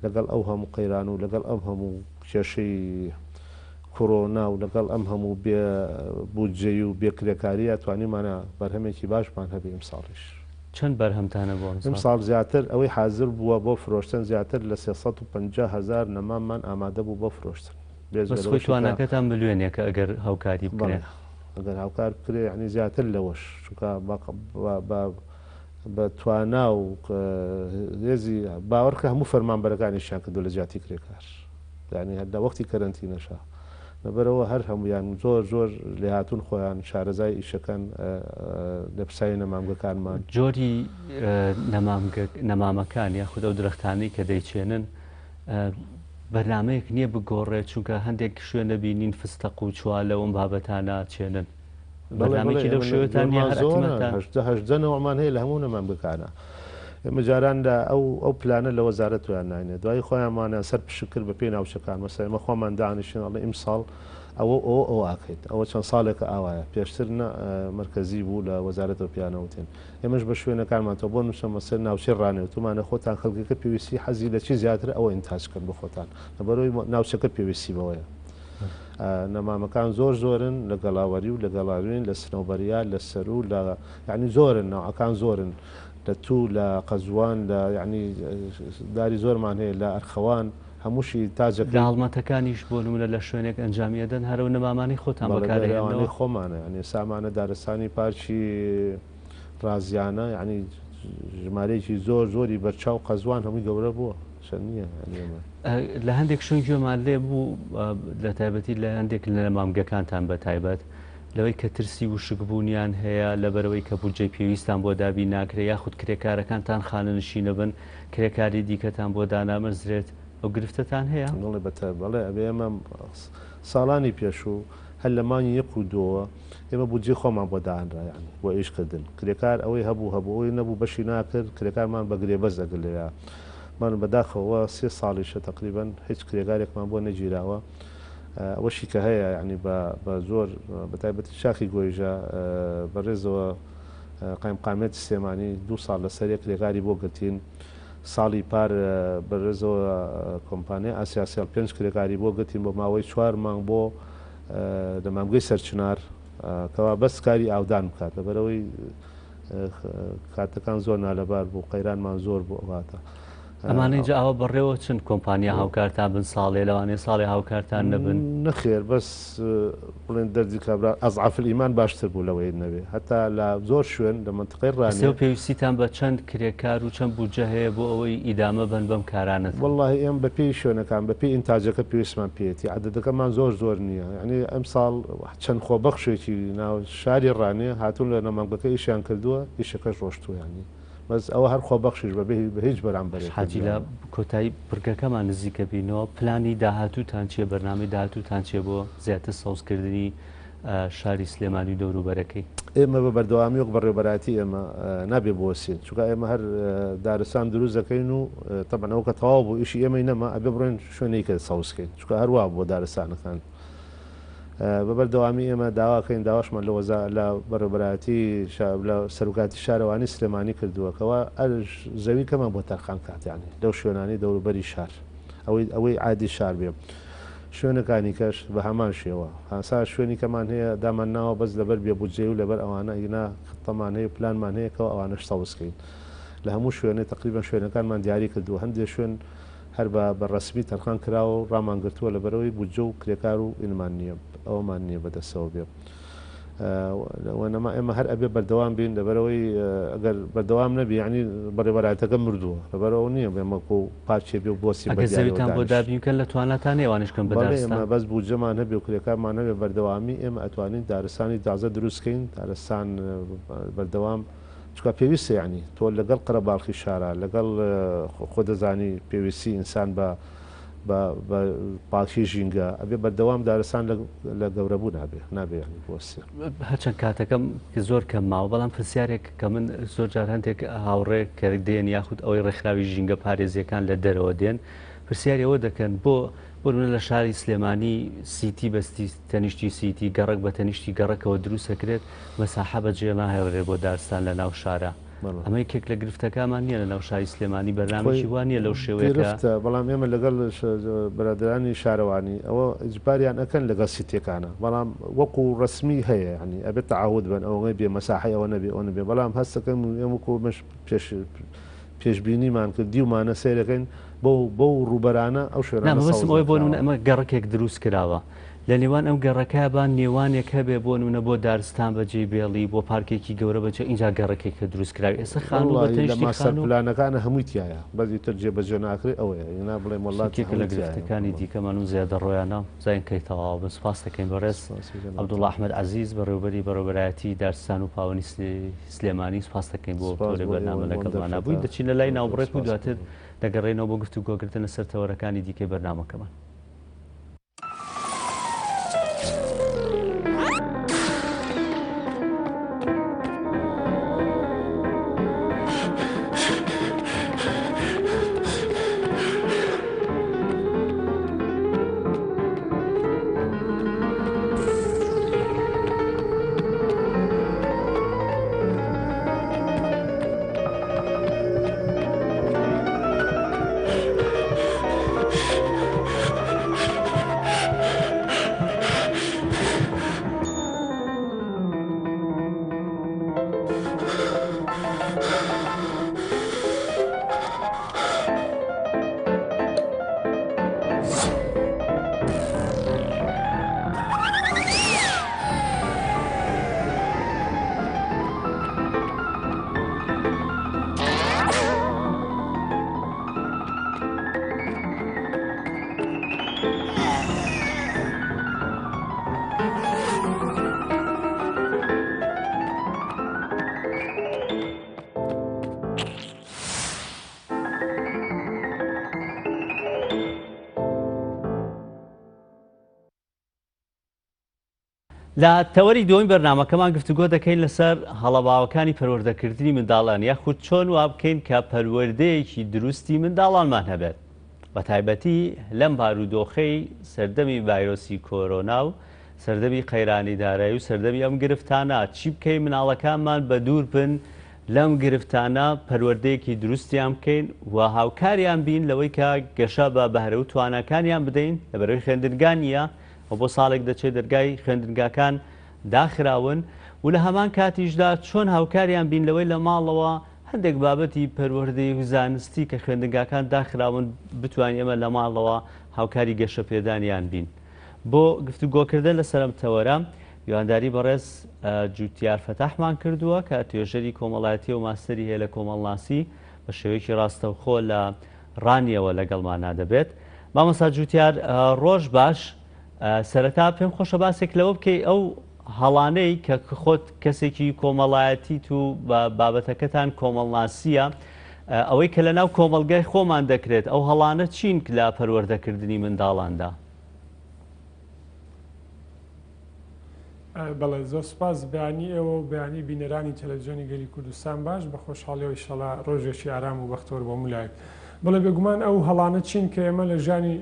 [SPEAKER 2] لەگەڵ ئەو هەموو قەیران و لەگەڵ ئەم هەموو کێشەی کۆرۆنا و لەگەڵ ئەم هەموو بودجەی و بێکرێکاریە توانیمانە بەرهەمێکی باشمان هەبێ ئەم ساڵیش
[SPEAKER 1] چەند بەرهەمتانە بۆ
[SPEAKER 2] ئەم ساڵ زیاتر ئەوەی حاضر بووە بۆ فرۆشتن زیاتر لە 350,000 نەماممان ئامادە بوو بۆ فرۆشتن
[SPEAKER 1] خۆی توانەکەتان ملیۆنێکە ئەگەر هاوکاری بکرێ
[SPEAKER 2] ئەگەر هاوکار بکرێ ینی زیاتر لەوەش چونکە بە توانا و هێزی باوەڕکە هەموو فەرمانبەرەکانیشیان کردو لە جیاتی کرێکار ینی هەر لە وەختی کەرەنتی نەشا لەبەرەوە هەر هەمویان زۆر لێ هاتوون خۆیان شارەزای ئیشەکان لە پرسایی نەمامگەکانمان
[SPEAKER 1] جۆری نەمامەکان یاخود ئەو درەختانەی کە دەیچێنن بەرنمەیەک نییە بگۆڕێت چونکە هەندێک شوێنە بینین فستەق و چوالە ئەوم بابەتانە چێنن بەرنمێکی لەو شوێتان
[SPEAKER 2] هەژدەنەوەمان هەیە لە هەموو نەمامگەکانە ئێمە جاراندا ئەو پلانە لە وەزارەت تویان ناینێت دوای خۆیانمانیان سەر پشکر بە پێی ناوچەکان مەسە ئێمە خۆمان دانیشتنەڵە ئیم ساڵ ئەوە ئاکەیت ئەوە چەند ساڵێکە ئاوایە پێشتر مرکزی بوو لە وەزارەتەوە پیانەوتێن ئێمەش بە شوێنەکانمانەوە بۆ نووسە مەسەر ناوچەی ڕانێوتمانە خۆتان خەڵکەکە پێویستی حەزی لە چی زیاتر ئەوە ئینتاجکرد بە خۆتان لەبەرەوەی ناوچەکە پێویستی بەوەیە نەمامەکان زۆرن لە گەڵاوەری و لە گەڵاوین لە سنەوبەریا لە سەر و لە یعنی زۆرن ناوەکان زۆرن لە تو لە قەزوان لە یعنی داری زۆرمان هەیە لە ئەرخەوان هەمووشی تاجەکە
[SPEAKER 1] هەڵمەتەکانیش بۆ نمونە لە شوێنێک ئەنجامیەدەن هەرو نەمامانی خۆتان بەکارێنەوەی
[SPEAKER 2] خۆمانە ینی سامانە دارستانی پارکی ڕازیانە ینی ژمارەیەکی زۆری بەرچاو قەزوان هەمووی گەورە بووە نییە
[SPEAKER 1] لە هەندێک شوێن گوێمان لێ بوو لە تایبەتی لە هەندێک لە نەمامگەکانتان بە تایبەت لەوەی کە ترسی و شکبوونیان هەیە لەبەرەوەی کە بودجەی پێویستان بۆ دابی ناکرێت یاخود کرێکارەکانتان خانەنشینە بن کرێکاری دیکەتان بۆ دانامەزرێت ئەو گرفتتان هەیە
[SPEAKER 2] بەڵێ ئەبێ ئێمە ساڵانی پێشوو هەر لە مانگی 1 و 2 ئێمە بودجێ خۆمان بۆ داهەنرایانی بۆ ئیشکردن کرێکار ئەوەی هەبوو ئەوەی نەبوو بەشی ناکرد کرێکارمان بەگرێ بەس دەگرێە من بەداخەوە 3 ساڵیشە تقریبان هیچ کرێکارێکمان بۆ نەگیراوە ئەوەشی کە هەیە ینی بە زۆر بە تایبەتی شاخی گۆیژە بەڕێزەوە قایمقامێتی سلێمانی 2 ساڵ لەسەر کرێکاری بۆ گرتین ساڵی پار بەڕێزەوە کۆمپانیا ئاسیاسیال 5 کرێکاری بۆ گەتین بۆ ماوەی 4 مانگ بۆ لە مامگەی سەرچنار کەوا بەس کاری ئاودان بکات لەبەرەوەی کاتەکان زۆر نالەبار بوو قەیرانمان زۆر بۆ ئەواتە
[SPEAKER 1] ئەمانەیجا ئەوە بەڕێوە چند کۆمپانیا هاوکارتان بن ساڵێ لەوانێ ساڵی هاوکارتان نەبن
[SPEAKER 2] نەخێر بەس بڵێن دەردی کابرا ئەزعاف ئیمان باشتر بوو لەوەی نەبێ هەتا لە زۆر شوێن لە منطقەی ڕانێ
[SPEAKER 1] پێویستیتان بە چەند کرێکار و چەند بودجە هەیە بۆ ئەوەی ئیدامە بن بەم کارانت
[SPEAKER 2] والله ئێم بەپێی شوێنەکان بەپێی ئینتاجەکە پێویستمان پێێتی عددەکەمان زۆر نییە ینی ئەم ساڵ چەند خۆبەخشێکی ناو شاری ڕانێ هاتوون لە نەمانگەکە ئیشیان کردووە ئیشەکەش ڕۆشتویانی بەس ئەوە هەر خۆبەخشیش بە هیچ بەرامبەر
[SPEAKER 1] حاجی لە کۆتایی پرگەکەمان نزیکە بینەوە پلانی داهاتووتان چیە بەرنامەی داهاتووتان چیە بۆ زیاتر سەوزکردنی شاری سلێمانی دەوروبەرەکەی
[SPEAKER 2] ئێمە بە بەردەوامی وەک بەڕێوەبەراتی ئێمە نابێ بۆسین چونکە ئێمە هەر دارستان دروست دەکەین و تەبەنەوە کە تەواو بوو ئیشی ئێمەی نەما ئەبێ بڕێن شوێنەی کە سەوزکەین چونکە هەروە بۆ دارستانەکان بە بەردەوامی ئێمە داواکەین داواشمان لە بەڕێوەبەراتی لە سەرۆکاتی شارەوانی سلێمانی کردووەکەوە زەوی کەمان بۆ تەرخان کاتیانی لەو شوێنانی دەوروبەری شار ئەوەی عادی شار بێ شوێنەکانی کەش بە هەمان شێوە هەسا شوێنی کەمان هەیە دامان ناوە بەس لەبەر بێبودجێ و لەبەر ئەوانە ئینا خطەمان هەیە پلانمان هەیەکەوە ئەوانەش سەوزکەین لە هەموو شوێنێ تقریبا شوێنەکانمان دیاری کردووە هەندێک شوێن هەر بە ڕسمی تەرخان کراوە و ڕامان گرتووە لەبەرەوەی بودجە و کرێکار و ئینمان نییە ئەومان نییە بەدەستەوە بێ وەنەما ئێمە هەر ئەبێ بەردەوام بین لەبەرەوەی ئەگەر بەردەوام نەبی ینی بەڕێوەبەراتەکە مردووە لەبەرەوە نییە بێمەکو پارچێ بێ و بۆسی
[SPEAKER 1] زەویتان بۆ دابینکەن لە تواناتان هێوانشکەم
[SPEAKER 2] ئێمە بەس بودجەمان هەبێ و کرێکارمان هەبێ بەردەوامی ئێمە ئەتوانین دارستانی تازە دروستکەین دارستان بەردەوام چکە پێویستە ینی تۆ لەگەڵ قەرەباڵخی شارە لەگەڵ خۆدەزانی پێویستی ئینسان بە پاکی ژینگە ئەبێ بەردەوام دارستان لە گەورەبوو نابێ بۆسی
[SPEAKER 1] هەرچەند کاتەکەم کە زۆر کەم ماوە بەڵام پرسیارێک کە من زۆر جار هەندێک هاوڕێ کە دێن یاخود ئەوەی ڕێکخراوی ژینگە پارێزیەکان لە دەرەوە دێن پرسیاری ئەوە دەکەن بۆ لە شاری سلێمانی سیتی بەستی تەنیشتی سیتی گەڕک بە تەنیشتی گەڕکەوە دروستەکرێت مەساحە بەجێ ناهێڵێ بۆ دارستان لە ناو شارە ئەمە یەکێک لە گرفتەکەمان نییە لە ناو شاری سلێمانی بەرنامەی وان نیە لەو شێوەیە
[SPEAKER 2] بەڵام ئێمە لەگەڵ بەرادرانی شارەوانی ئەوە ئجباریان ئەەکەن لەگەڵ سیتێکانە بەڵام وەکو ڕسمی هەیە ینی ئەبێت تەعاود بن ئەوەی بێ مەساحی ئەوە نەبێ ئەوە نەبێ بەڵام هەستەکەم ئێمەکو پێشبینیمان کرد دیومانە سیرەکەین بۆ ڕوبەرانە ئەو
[SPEAKER 1] شوێنەوەی بۆ ئەمە گەڕکێک دروست کراوە لە نێوان ئەم گەڕەکە بان نێوانێک هەبێ بۆ نونە بۆ دارستان بەجێ بێڵی بۆ پارکێکی گەورە بەجێ اینجا گەڕەکێک کە دروست کراوی ئێستا
[SPEAKER 2] پلانەکانە هەمووی تایە بەزی تر جێبەجێ ناکرێت ئەوەیە ینا بڵێ وڵاتێک
[SPEAKER 1] لە گرفتەکانی دیکەمان و زیادە ڕۆیانە زین کەیتەواو بە سپاس دەکەین بەڕێز عەبدوڵڵا ئەحمەد عەزیز بەڕێوەبەری بەڕێوەبەرایەتی دارستان و پاوەنی سلێمانی سپاس دەکەین بۆ تۆرە بەرنامە لەگەڵمانە بووین دەچین لە لای ناوبڕێک و دواتر دەگەڕێنەوە بۆ گفتوگۆکردنە سەر تەوەرەکانی دیکەی بەرنامەکەمان. لە تەوەری دووەمی بەرنامەکەمان گفتوگۆ دەکەین لەسەر هەڵەباوەکانی پەروەردەکردنی منداڵان یاخود چۆن وا بکەین کە پەروەردەیەکی دروستی منداڵانمان هەبێت بە تایبەتی لەم بارودۆخەی سەردەمی ڤایرۆسی کۆرۆنا و سەردەمی قەیرانی دارایی و سەردەمی ئەم گرفتانە چی بکەین مناڵەکانمان بە دوور بن لەم گرفتانە پەروەردەیەکی دروستیان بکەین و هاوکاریان بین لەوەی کە گەشە بە بەهرە و توانەکانیان بدەین لەبەرەوەی خوێندنگانیە و بۆ ساڵێک دەچێت دەرگای خوێندنگاکان داخراون و لە هەمان کاتیشدا چۆن هاوکاریان بین لەوەی لە ماڵەوە هەندێک بابەتی پەروەردەی و زانستی کە خوێندنگاکان داخراون بتوانین ئێمە لە ماڵەوە هاوکاری گەشە پێدانیان بین. بۆ گفتوگۆکردن لە سەرمتەوەرە یوانداری بەڕێز جوتیار فەتاحمان کردووە کە توێژەری کۆمەڵایەتی و ماستەری هەیە لە کۆمەڵناسی بە شێوەیەکی ڕاستەوخۆ لە ڕانیەوە لەگەڵمانە دەبێت. مامۆستا جوتیار ڕۆژ باش، سەرەتا پێم خۆشە باسێک لەوە بکەی ئەو هەڵانەی کە خۆت کەسێکی کۆمەڵایەتیت و بابەتەکەتان کۆمەڵناسیە ئەوەی کە لە ناو کۆمەڵگای خۆمان دەکرێت ئەو هەڵانە چین لە پەروەردەکردنی منداڵاندا؟
[SPEAKER 5] بەڵێ زۆر سپاس بەیانی ئێوە و بەیانی بینەرانی تەلەڤیزیۆنی گەلی کوردستان باش بە خۆشحاڵیەوە ئینشەڵا ڕۆژێکی ئارام و بەختەوەر بۆ مولایەک. بەڵێ بێگومان ئەو هەڵانە چین کە ئێمە لە ژیانی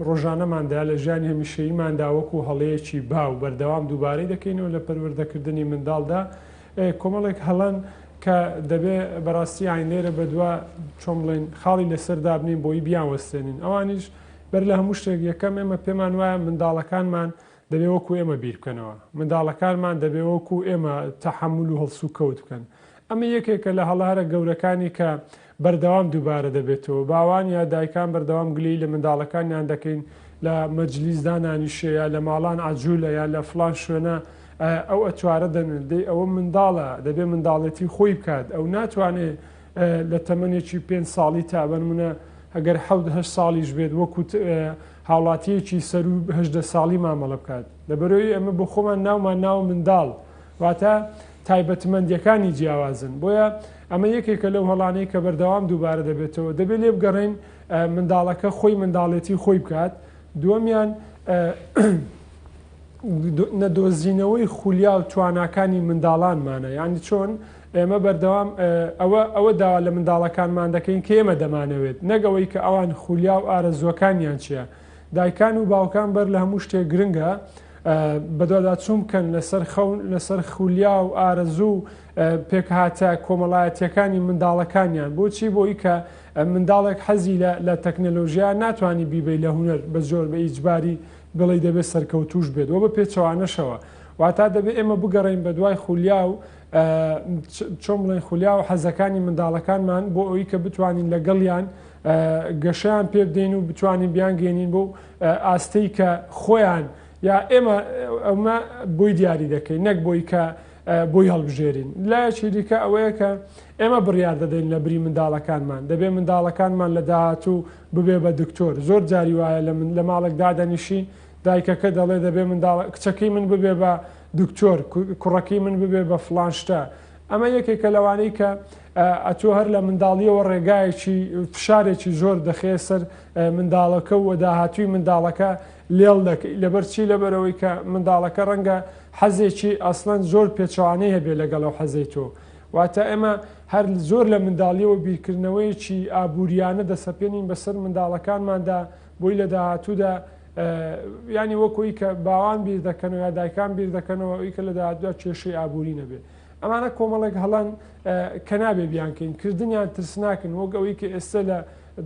[SPEAKER 5] ڕۆژانەماندا لە ژیانی هەمیشەییماندا وەکو هەڵەیەکی باو بەردەوام دووبارەی دەکەینەوە لە پەروەردەکردنی منداڵدا کۆمەڵێک هەڵەن کە دەبێ بەڕاستی عینێرە بەدووە چۆن بڵێن خاڵی لەسەردا بنین بۆی بیان وەستێنین. ئەوانیش بەر لە هەموو شتێک یەکەم ئێمە پێمان وایە منداڵەکانمان دەبێ وەکو ئێمە بیر بکەنەوە، منداڵەکانمان دەبێ وەکو ئێمە تەحەمل و هەڵسو کەوت بکەن. ئەمە یەکێکە لە هەڵارە گەورەکانی کە بەردەوام دووبارە دەبێتەوە. باوان یا دایکان بەردەوام گلی لە منداڵەکانیان دەکەین لە مەجلیس دانانیشەیە لە ماڵان عجوولە یا لە فلان شوێنە ئەو ئەتوارە دەنێت دەی ئەوە منداڵە دەبێ منداڵەتی خۆی بکات. ئەو ناتوانێت لە تەمەنێکی 5 ساڵی تابەنمونە ئەگەر 7 ساڵیش بێت وەکو هاوڵاتیەکی سەر و 18 ساڵی مامەڵە بکات. لەبەرەوەی ئەمە بۆ خۆمان ناومان ناو منداڵ واتە تایبەتمەندیەکانی جیاوازن. بۆیە ئەمە یەکێکە لەو هەڵانەی کە بەردەوام دووبارە دەبێتەوە. دەبێت لێ بگەڕین منداڵەکە خۆی منداڵێتی خۆی بکات. دووەمیان نەدۆزینەوەی خولیا و تواناکانی منداڵانمانە، یعنی چۆن ئێمە بەردەوام ئەوە داوا لە منداڵەکانمان دەکەین کە ئێمە دەمانەوێت نەگەوەی کە ئەوان خولیا و ئارەزوەکانیان چییە. دایکان و باوکان بەر لە هەموو شتێک گرنگە بەدواداچوون بکەن لەسەر خولیا و ئارەزوو پێکهاتە کۆمەڵایەتیەکانی منداڵەکانیان. بۆچی؟ بۆی کە منداڵێک حەزی لە تەکنەلۆژیا ناتوانانی بیبەی لە هوەر بە زۆر بە ئیجباری بڵێ دەبێت سەرکەوتوش بێت وە بە پێچەوانەشەوە. واتە دەبێت ئێمە بگەڕین بە دوای خولیا و چۆن بڵێن خولیا و حەزەکانی منداڵەکانمان بۆ ئەوی کە بتوانین لەگەڵیان گەشەیان پێ بدەین و بتوانین بیان گەێنین بۆ ئاستەی کە خۆیان یا ئێمە ئەمە بۆی دیاری دەکەین نەک بۆی کە بۆی هەڵبژێرین. لایەکی دیکە ئەوەیە کە ئێمە بڕیار دەدەین لە بری منداڵەکانمان. دەبێ منداڵەکانمان لە داهاتوو ببێ بە دکتۆر. زۆر جاری وایە لە ماڵێک دادەنیشی دایکەکە دەڵێ دەبێ کچەکەی من ببێ بە دکتۆر، کوڕەکەی من ببێ بە فلان شتە. ئەمە یەکێکە لەوانەی کە ئەتۆ هەر لە منداڵیەوە ڕێگایەکی فشارێکی زۆر دەخێ سەر منداڵەکە و داهاتووی منداڵەکە لێڵ دەکەی. لەبەرچی لەبەرەوەی کە منداڵەکە ڕەنگە حەزێکی ئەسڵەن زۆر پێچوانەی هەبێ لەگەڵەوە حەزەی تۆ. واتە ئێمە هەر زۆر لە منداڵیەوە بیرکردنەوەیکی ئابوووریانە دەسەپێنین بەسەر منداڵەکانماندا بۆی لە داهاتوودا ینی وەکوی کە باوان بیر دەکەنەوە یا دایکان بیر دەکەنەوە ئەوی کە لە داهاتوودا کێشەی ئابووری نەبێت. ئەمانە کۆمەڵێک هەڵان کە نابێ بیانکەین کردنیان ترسناکن وەک ئەوەی کە ئێستا لە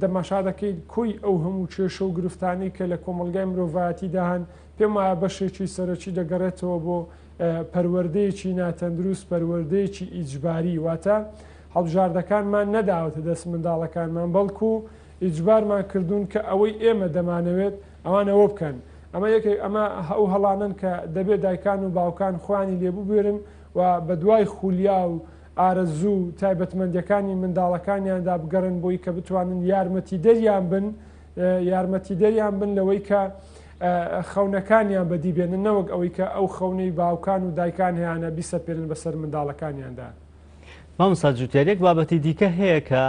[SPEAKER 5] دەماشا دەکەیت کۆی ئەو هەموو کێشە و گرفتانی کە لە کۆمەلگای مرۆڤایەتی داهان پێم وایە بەشێکی سەرەکی دەگەڕێتەوە بۆ پەروەردەیەکی ناتەندروست پەروەردەیەکی ئیجباری. واتە هەڵبژاردەکانمان نەداوەتە دەست منداڵەکانمان بەڵکو ئیجبارمان کردوون کە ئەوەی ئێمە دەمانەوێت ئەوانەوە بکەن. ئەمە یەکێک ئەمە ئەو هەڵانن کە دەبێت دایکان و باوکان خوانی لێبوو بێرن و بە دوای خولیا و ئارەزوو تایبەتمەندیەکانی منداڵەکانیاندا بگەڕن بۆی کە بتوانن یارمەتی دەریان بن لەوەی کە خەونەکانیان بەدی بێنن نەوەک ئەوەی کە ئەو خەونەی باوکان و دایکان هەیەە بیسەپێنن بەسەر منداڵەکانیاندا.
[SPEAKER 1] مامۆستا جوتیارێک بابەتی دیکە هەیە کە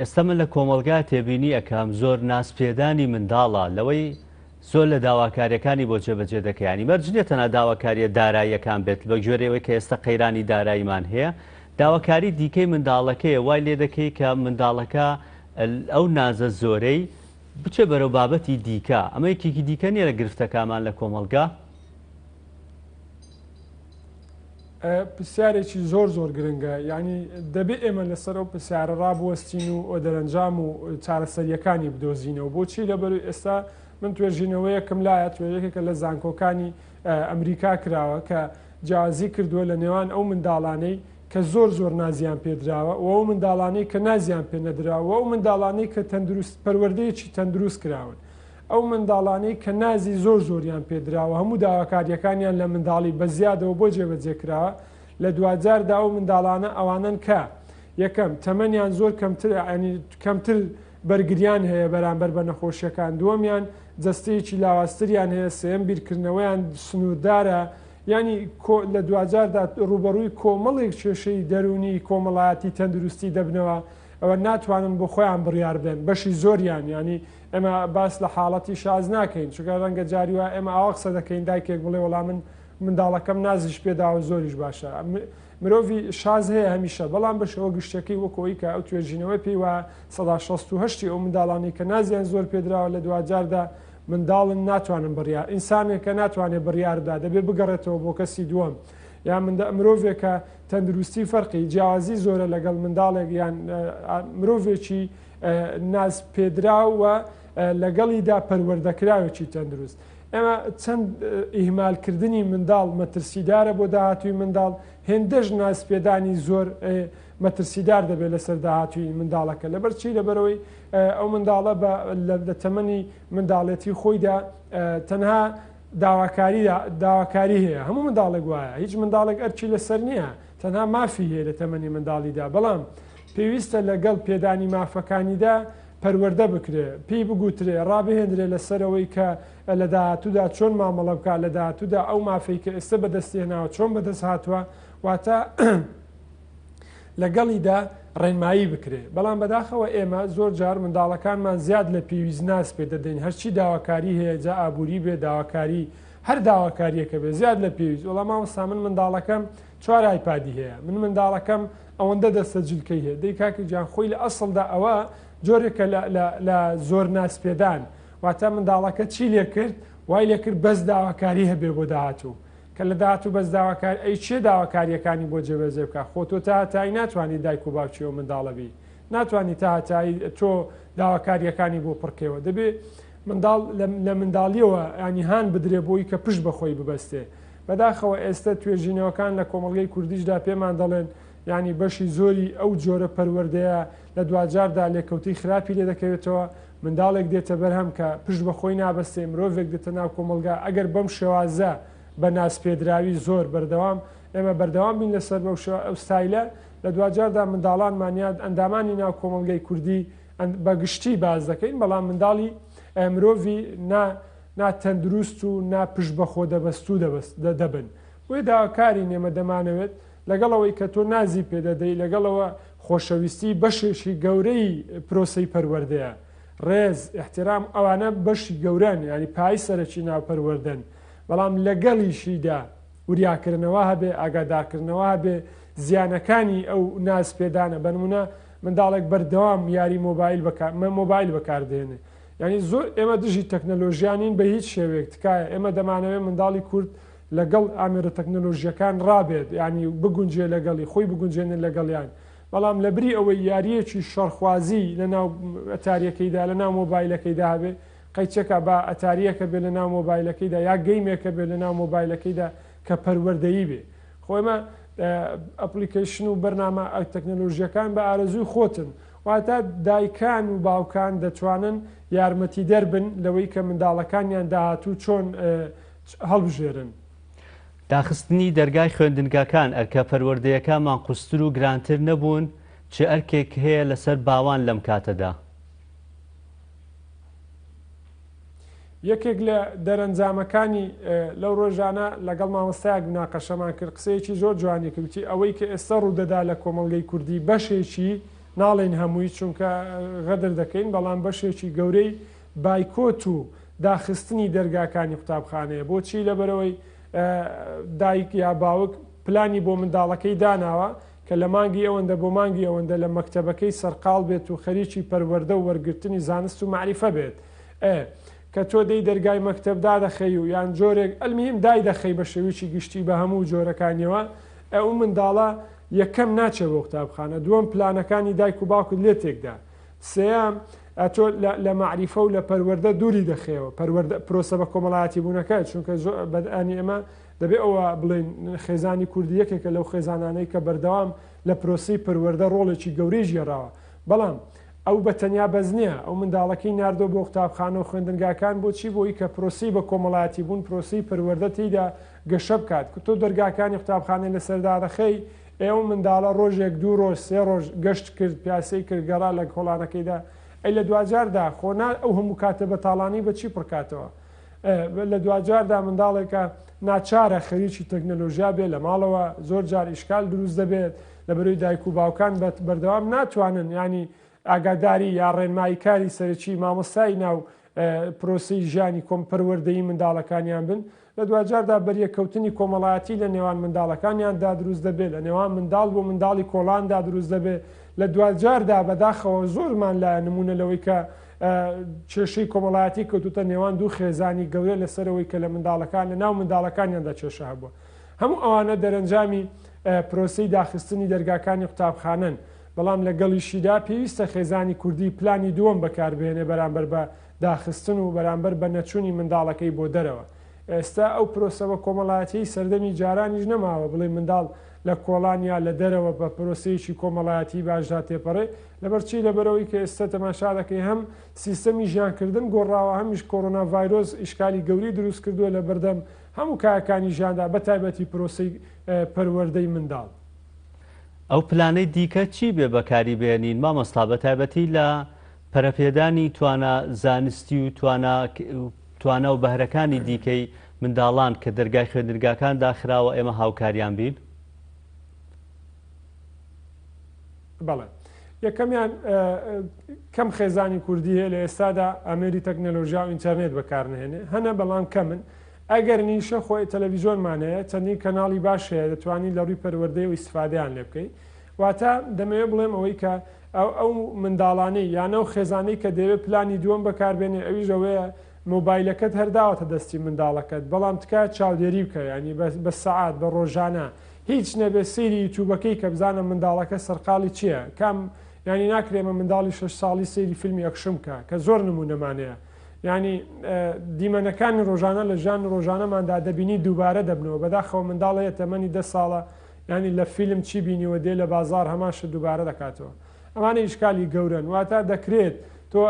[SPEAKER 1] ئێستا من لە کۆمەلگا تێبینی ئەکام زۆر ناسپێدانی منداڵە لەوەی زۆر لە داواکاریەکانی بۆ جێبەجێ دەکەیانی مەرجێت تەنها داواکاریە داراییەکان بێت بە گوێرەوەی کە ئێستا قەیرانی داراییمان هەیە داواکاری دیکەی منداڵەکەیە وای لێ دەکەی کە منداڵەکە ئەو نازە زۆرەی بچێ بەرەو بابەتی دیکە. ئەمە یەکێکی دیکە نیە لە گرفتەکانمان لە کۆمەلگا.
[SPEAKER 5] پرسیارێکی زۆر زۆر گرنگە، ینی دەبێت ئێمە لەسەر ئەو پرسیارە ڕابوەستین و ئۆدەرەنجام و چارەسەریەکانی بدۆزینەوە. بۆچی لەبەر ئێستا من توێژینەوەیەکم لایە توێژێکێکە لە زانکۆکانی ئەمریکا کراوە کە جیازی کردووە لە نێوان ئەو منداڵانەی کە زۆر زۆر نازیان پێدراوە و ئەو منداڵانەی کە نازیان پێ نەدراوە، ئەو منداڵانەی کە تەندروست پەروەردەیەکی تەندروست کراون، ئەو منداڵانەی کە نازی زۆر زۆریان پێدراوە، هەموو داواکاریەکانیان لە منداڵی بە زیادەوە بۆ جێبەجێکراوە. لە دوجاردا ئەو منداڵانە ئەوانن کە یەکەم تەمەنیان زۆر کەمتر بەرگریان هەیە بەرامبەر بە نەخۆشیەکان، دووەمیان جەستەیەکی لاوااستریان هەیە، سێم بیرکردنەوەیان سنووردارە، ینی لە دوجاردا ڕوبەڕووی کۆمەڵێک کێشەی دەرونی کۆمەڵایەتی تەندروستی دەبنەوە، ئەوە ناتوانن بۆ خۆیان بڕیار بدەن. بەشی زۆریان ینی ئێمە باس لە حاڵەتی شاز ناکەین، چونکە ڕەنگە جاریوە ئێمە ئاوا قسە دەکەین دایکێک بڵێ وەڵام من منداڵەکەم نازیش پێداوە زۆریش باشە. مرۆڤی شاز هەیە هەمیشە، بەڵام بەشەوە گشتەکەی وەکەوەی کە ئەو توێژینەوەی پێی وە 1960 ئەو منداڵانی کە نازیان زۆر پێدراوە لە دوجاردا منداڵن ناتوانن بڕیار، ئینسانێکە ناتوانێت بڕیاردا، دەبێت بگەڕێتەوە بۆ کەسی دووەم. یا مرۆڤێکە تەندروستی فەرقی جیاوازی زۆرە لەگەڵ منداڵێک یان مرۆڤێکی ناز پێدراوە لەگەڵیدا پەروەردەکراوێکی تەندروست. ئێمە چەند ئیهمالکردنی منداڵ مەترسیدارە بۆ داهاتووی منداڵ، هێندەش ناسپێدانی زۆر مەترسیدار دەبێت لەسەر داهاتووی منداڵەکە. لەبەرچی لەبەرەوەی ئەو منداڵە لە تەمەنی منداڵەتی خۆیدا تەنها داواکاری هەیە، هەموو منداڵێک وایە، هیچ منداڵێک ئەرچی لەسەر نییە، تەنها مافی هەیە لە تەمەنی منداڵیدا، بەڵام پێویستە لەگەڵ پێدانی مافەکانیدا پەروەردە بکرێ، پێی بگوترێ، ڕابهێنرێ لەسەرەوەی کە لە داهاتوودا چۆن مامەڵە بکە، لە داهاتوودا ئەو مافەی کە ئێستا بەدەستێناوە چۆن بەدەست هاتووە، واتە لەگەڵیدا ڕێنمایی بکرێ. بەڵام بەداخەوە ئێمە زۆر جار منداڵەکانمان زیاد لە پێویست ناس پێ دەدەین، هەرچی داواکاری هەیە، جا ئابووری بێ، داواکاری هەر داواکاریەکە بێ زیاد لە پێویست. وەڵام مامۆستا من منداڵەکەم 4 ئایپادی هەیە، من منداڵەکەم ئەوەندە دەستە جلکەی هەیە. دەی کاکی جان خۆی لە ئەسڵدا ئەوە جۆرێکە لە زۆر ناسپێدان، واتە منداڵەکە چی لێ کرد؟ وای لێ کرد بەس داواکاری هەبێ بۆ داهاتوو، کە لە داهاتوو بەس داواکاری ئەی چێ داواکاریەکانی بۆ جێبەجێ بکە؟ خۆ تۆ تا هەتایی ناتوانانی دایک و باوکی ئەو منداڵەبی، ناتوانانی تا هەتایی تۆ داواکاریەکانی بۆ پڕکەوە. دەبێت منداڵ لە منداڵیەوە ینی هاان بدرێ بۆی کە پشت بەخۆی ببەستێ. بەداخەوە ئێستا توێژینەوەکان لە کۆمەڵگەی کوردیشدا پێمان دەڵێن ینی بەشی زۆری ئەو جۆرە پەروەردەیە لە دوجاردا لێکەوتی خراپی لێ دەکەوێتەوە، منداڵێک دێتە بەرهەم کە پشت بەخۆی نابەستێ، مرۆڤێک دێتە ناو کۆمەلگا ئەگەر بەم شێوازە بە ناسپێدراوی زۆر بەردەوام ئێمە بەردەوام بین لەسەر ئەو ستایلە. لە دوجاردا منداڵانمانیاد ئەندامانی ناو کۆمەلگەی کوردی بەگشتی باز دەکەین، بەڵام منداڵی مرۆڤی ناتەندروست و ناپشت بەخۆ دەبەست و دەبن. وێ داواکاری نێمە دەمانەوێت لەگەڵەوەی کە تۆ نازی پێدەدەی، لەگەڵەوە خۆشەویستی بەشێکی گەورەی پرۆسەی پەروەردەیە، ڕێز، احترام، ئەوانە بەشی گەوران، ینی پای سەرەکی ناو پەروەردەن. بەڵام لەگەڵیشیدا وریاکردنەوە هەبێ، ئاگادارکردنەوە هەبێ، زیانەکانی ئەو ناسپێدانە بنمونە منداڵێک بەردەوام یاری مۆبایل بەکاردێنێ. ینی زۆر ئێمە دژی تەکنەلۆژیانین بە هیچ شێوەیەک تکایە، ئێمە دەمانەوێت منداڵی کورد لەگەڵ ئامێرە تەکنەلۆژیەکان ڕابێت، ینی بگونجێ لەگەڵی خۆی بگونجێنێ لەگەڵیان. بەڵام لەبری ئەوەی یاریەکی شەڕخوازی لە ناو ئەتاریەکەیدا لە ناو مۆبایلەکەیدا هەبێ، قەیچەکە بە ئەتاریەکە بێ لە ناو مۆبایلەکەیدا، یا گەیمێکە بێ لە ناو مۆبایلەکەیدا کە پەروەردەیی بێ. خۆمە ئەپلیکیشن و بەرنامە تەکنەلۆژیەکان بە ئارەزوی خۆتن، واتە دایکان و باوکان دەتوانن یارمەتی دەربن لەوەی کە منداڵەکانیان داهاتوو چۆن هەڵبژێرن.
[SPEAKER 1] داخستنی دەرگای خوێندنگەکان ئەرکە پەروەردەیەکانمان قوستر و گرانتر نەبوون، چ ئەرکێک هەیە لەسەر باوان لەم کاتەدا؟
[SPEAKER 5] یەکێک لە دەرەنجامەکانی لەو ڕۆژانە لەگەڵ مامۆستایەک مناقەشەمان کرد، قسەیەکی زۆر جوانی کردی، ئەوەی کە ئێستا ڕوودەدا لە کۆمەڵگەی کوردی بەشێکی ناڵێن هەمووی چونکە غەدر دەکەین، بەڵام بەشێکی گەورەی بایکۆت و داخستنی دەرگاکانی قوتابخانەیە. بۆچی؟ لەبەرەوەی دایک یا باوک پلانی بۆ منداڵەکەی داناوە کە لە مانگی ئەوەندە بۆ مانگی ئەوەندە لە مەکتەبەکەی سەرقاڵ بێت و خەریکی پەروەردە و وەرگرتنی زانست و معریفە بێت. کە تۆ دەی دەرگای مەکتەبدا دەخەی و یان جۆرێک ئەلمیم دای دەخەی بە شێویی گشتی بە هەموو جۆرەکانیەوە، ئەو منداڵە یەکەم ناچێت بۆ قوتابخانە، دووەم پلانەکانی دایک و باوکت لێ تێکدا، سێام ئەتۆ لە معریفە و لە پەروەردە دووری دەخێەوە پرۆسە بە کۆمەڵایەتی بوونەکە، چونکە بەدانی ئێمە دەبێت ئەوە بڵێن خێزانی کوردی یەکێکە لەو خێزانانەی کە بەردەوام لە پرۆسی پەروەردە ڕۆڵێکی گەورەی ژێراوە. بەڵام ئەو بە تەنیا بەز نییە، ئەو منداڵەکەی ناردۆ بۆ قوتابخانە و خوێندنگاکان بۆچی بۆی کە پرۆسی بە کۆمەڵایەتی بوون پرۆسی پەروەردە تێیدا گەشە بکات کە تۆ دەرگاکانی قوتابخانەی لەسەردادەخەی ئێوە منداڵە ڕۆژێک دوو ڕۆژ سێ ڕۆژ گەشت کرد پیاسەی کرد گەڕا لە کۆڵانەکەیدا ئەی لە دوجاردا خۆنا ئەو هەموو کاتە بەتاڵانی بەچی پڕکاتەوە. لە دوجاردا منداڵێکە ناچارە خەریکی تەکنەلۆژیا بێت لە ماڵەوە زۆر جار ئیشکال دروست دەبێت لەبەروی دایک و باوکان بەردەوام ناتوانن ینی ئاگاداری یا ڕێنماییکاری سەرکی مامۆستای ناو پرۆسی ژیانی کۆمپەروەردەیی منداڵەکانیان بن. لە دوجاردا بەریەکەوتنی کۆمەڵایەتی لە نێوان منداڵەکانیاندا دروست دەبێت، لە نێوان منداڵ بۆ منداڵی کۆڵاندا دروست دەبێت. لە دوجاردا بەداخەوە زۆرمان لە نمونە لەوەی کە کێشەی کۆمەڵایەتی کەوتوتە نێوان دوو خێزانی گەورە لەسەرەوەی کە لە منداڵەکان لە ناو منداڵەکانیاندا کێشە هەبووە. هەموو ئەوانە دەرەنجامی پرۆسەی داخستنی دەرگاکانی قوتابخانەن. بەڵام لەگەڵیشیدا پێویستە خێزانی کوردی پلانی دووەم بەکاربێنێ بەرامبەر بە داخستن و بەرامبەر بە نەچوونی منداڵەکەی بۆ دەرەوە. ئێستا ئەو پرۆسەوە کۆمەڵایەتی سەردەمی جارانیش نەماوە بڵێ منداڵ لە کۆڵانیا لە دەرەوە بە پرۆسەیەکی کۆمەڵایەتی باشدا تێپەڕێ لەبەرچی لەبەرەوەی کە ئێستا تەماشا دەکەی هەم سیستەمی ژیانکردن گۆڕاوە هەمیش کۆڕۆنا ڤایرۆس ئیشکالی گەوری دروست کردووە لە بەردەم هەموو کایەکانی ژیاندا بە تایبەتی پرۆسەی پەروەردەی منداڵ.
[SPEAKER 1] ئەو پلانەی دیکە چی بێ بەکاری بێنین مامۆستا بە تایبەتی لە پەرەپێدانی توانە زانستی و توانە و بەهرەکانی دیکەی منداڵان کە دەرگای خوێندنگاکان داخراوە ئێمە هاوکاریان بین؟
[SPEAKER 5] بەڵێ یەکەمیان کەم خێزانی کوردی هەیە لە ئێستادا ئەمێری تەکنەلۆژیا و ئینتەرنێت بەکارنهێنێ هەنە بەڵام کەمن ئەگەر نیشە خۆی تەلەڤیزۆنمانەیە چەندی کەناڵی باش هەیە دەتوانین لە ڕووی پەروەردەی و ئیسفادەیان لێ بکەیت واتە دەمەوێت بڵێم ئەوەی کە ئەو منداڵانەی یانە و خێزانەی کە دەوێت پلانی دووەم بەکاربێنێ ئەویش ئەوەیە مۆبایلەکەت هەرداوەتە دەستی منداڵەکەت بەڵام تکات چاودێری بکە ینی بە سەعات بە ڕۆژانە هیچ نەبێ سەیری یوتیوبەکەی کە بزانە منداڵەکە سەرقاڵی چییە کام ینی ناکرێمە منداڵی 6 ساڵی سەیری فیلمی ئەکشم کە کە زۆر نمونەمانەیە ینی دیمەنەکانی ڕۆژانە لە ژان ڕۆژانەماندا دەبینی دووبارە دەبنەوە بەداخەوە منداڵەیە تەمەنی 10 ساڵە ینی لە فیلم چی بینیوە دێ لە بازار هەماشە دووبارە دەکاتەوە ئەمانە ئیشکالی گەورن واتە دەکرێت تۆ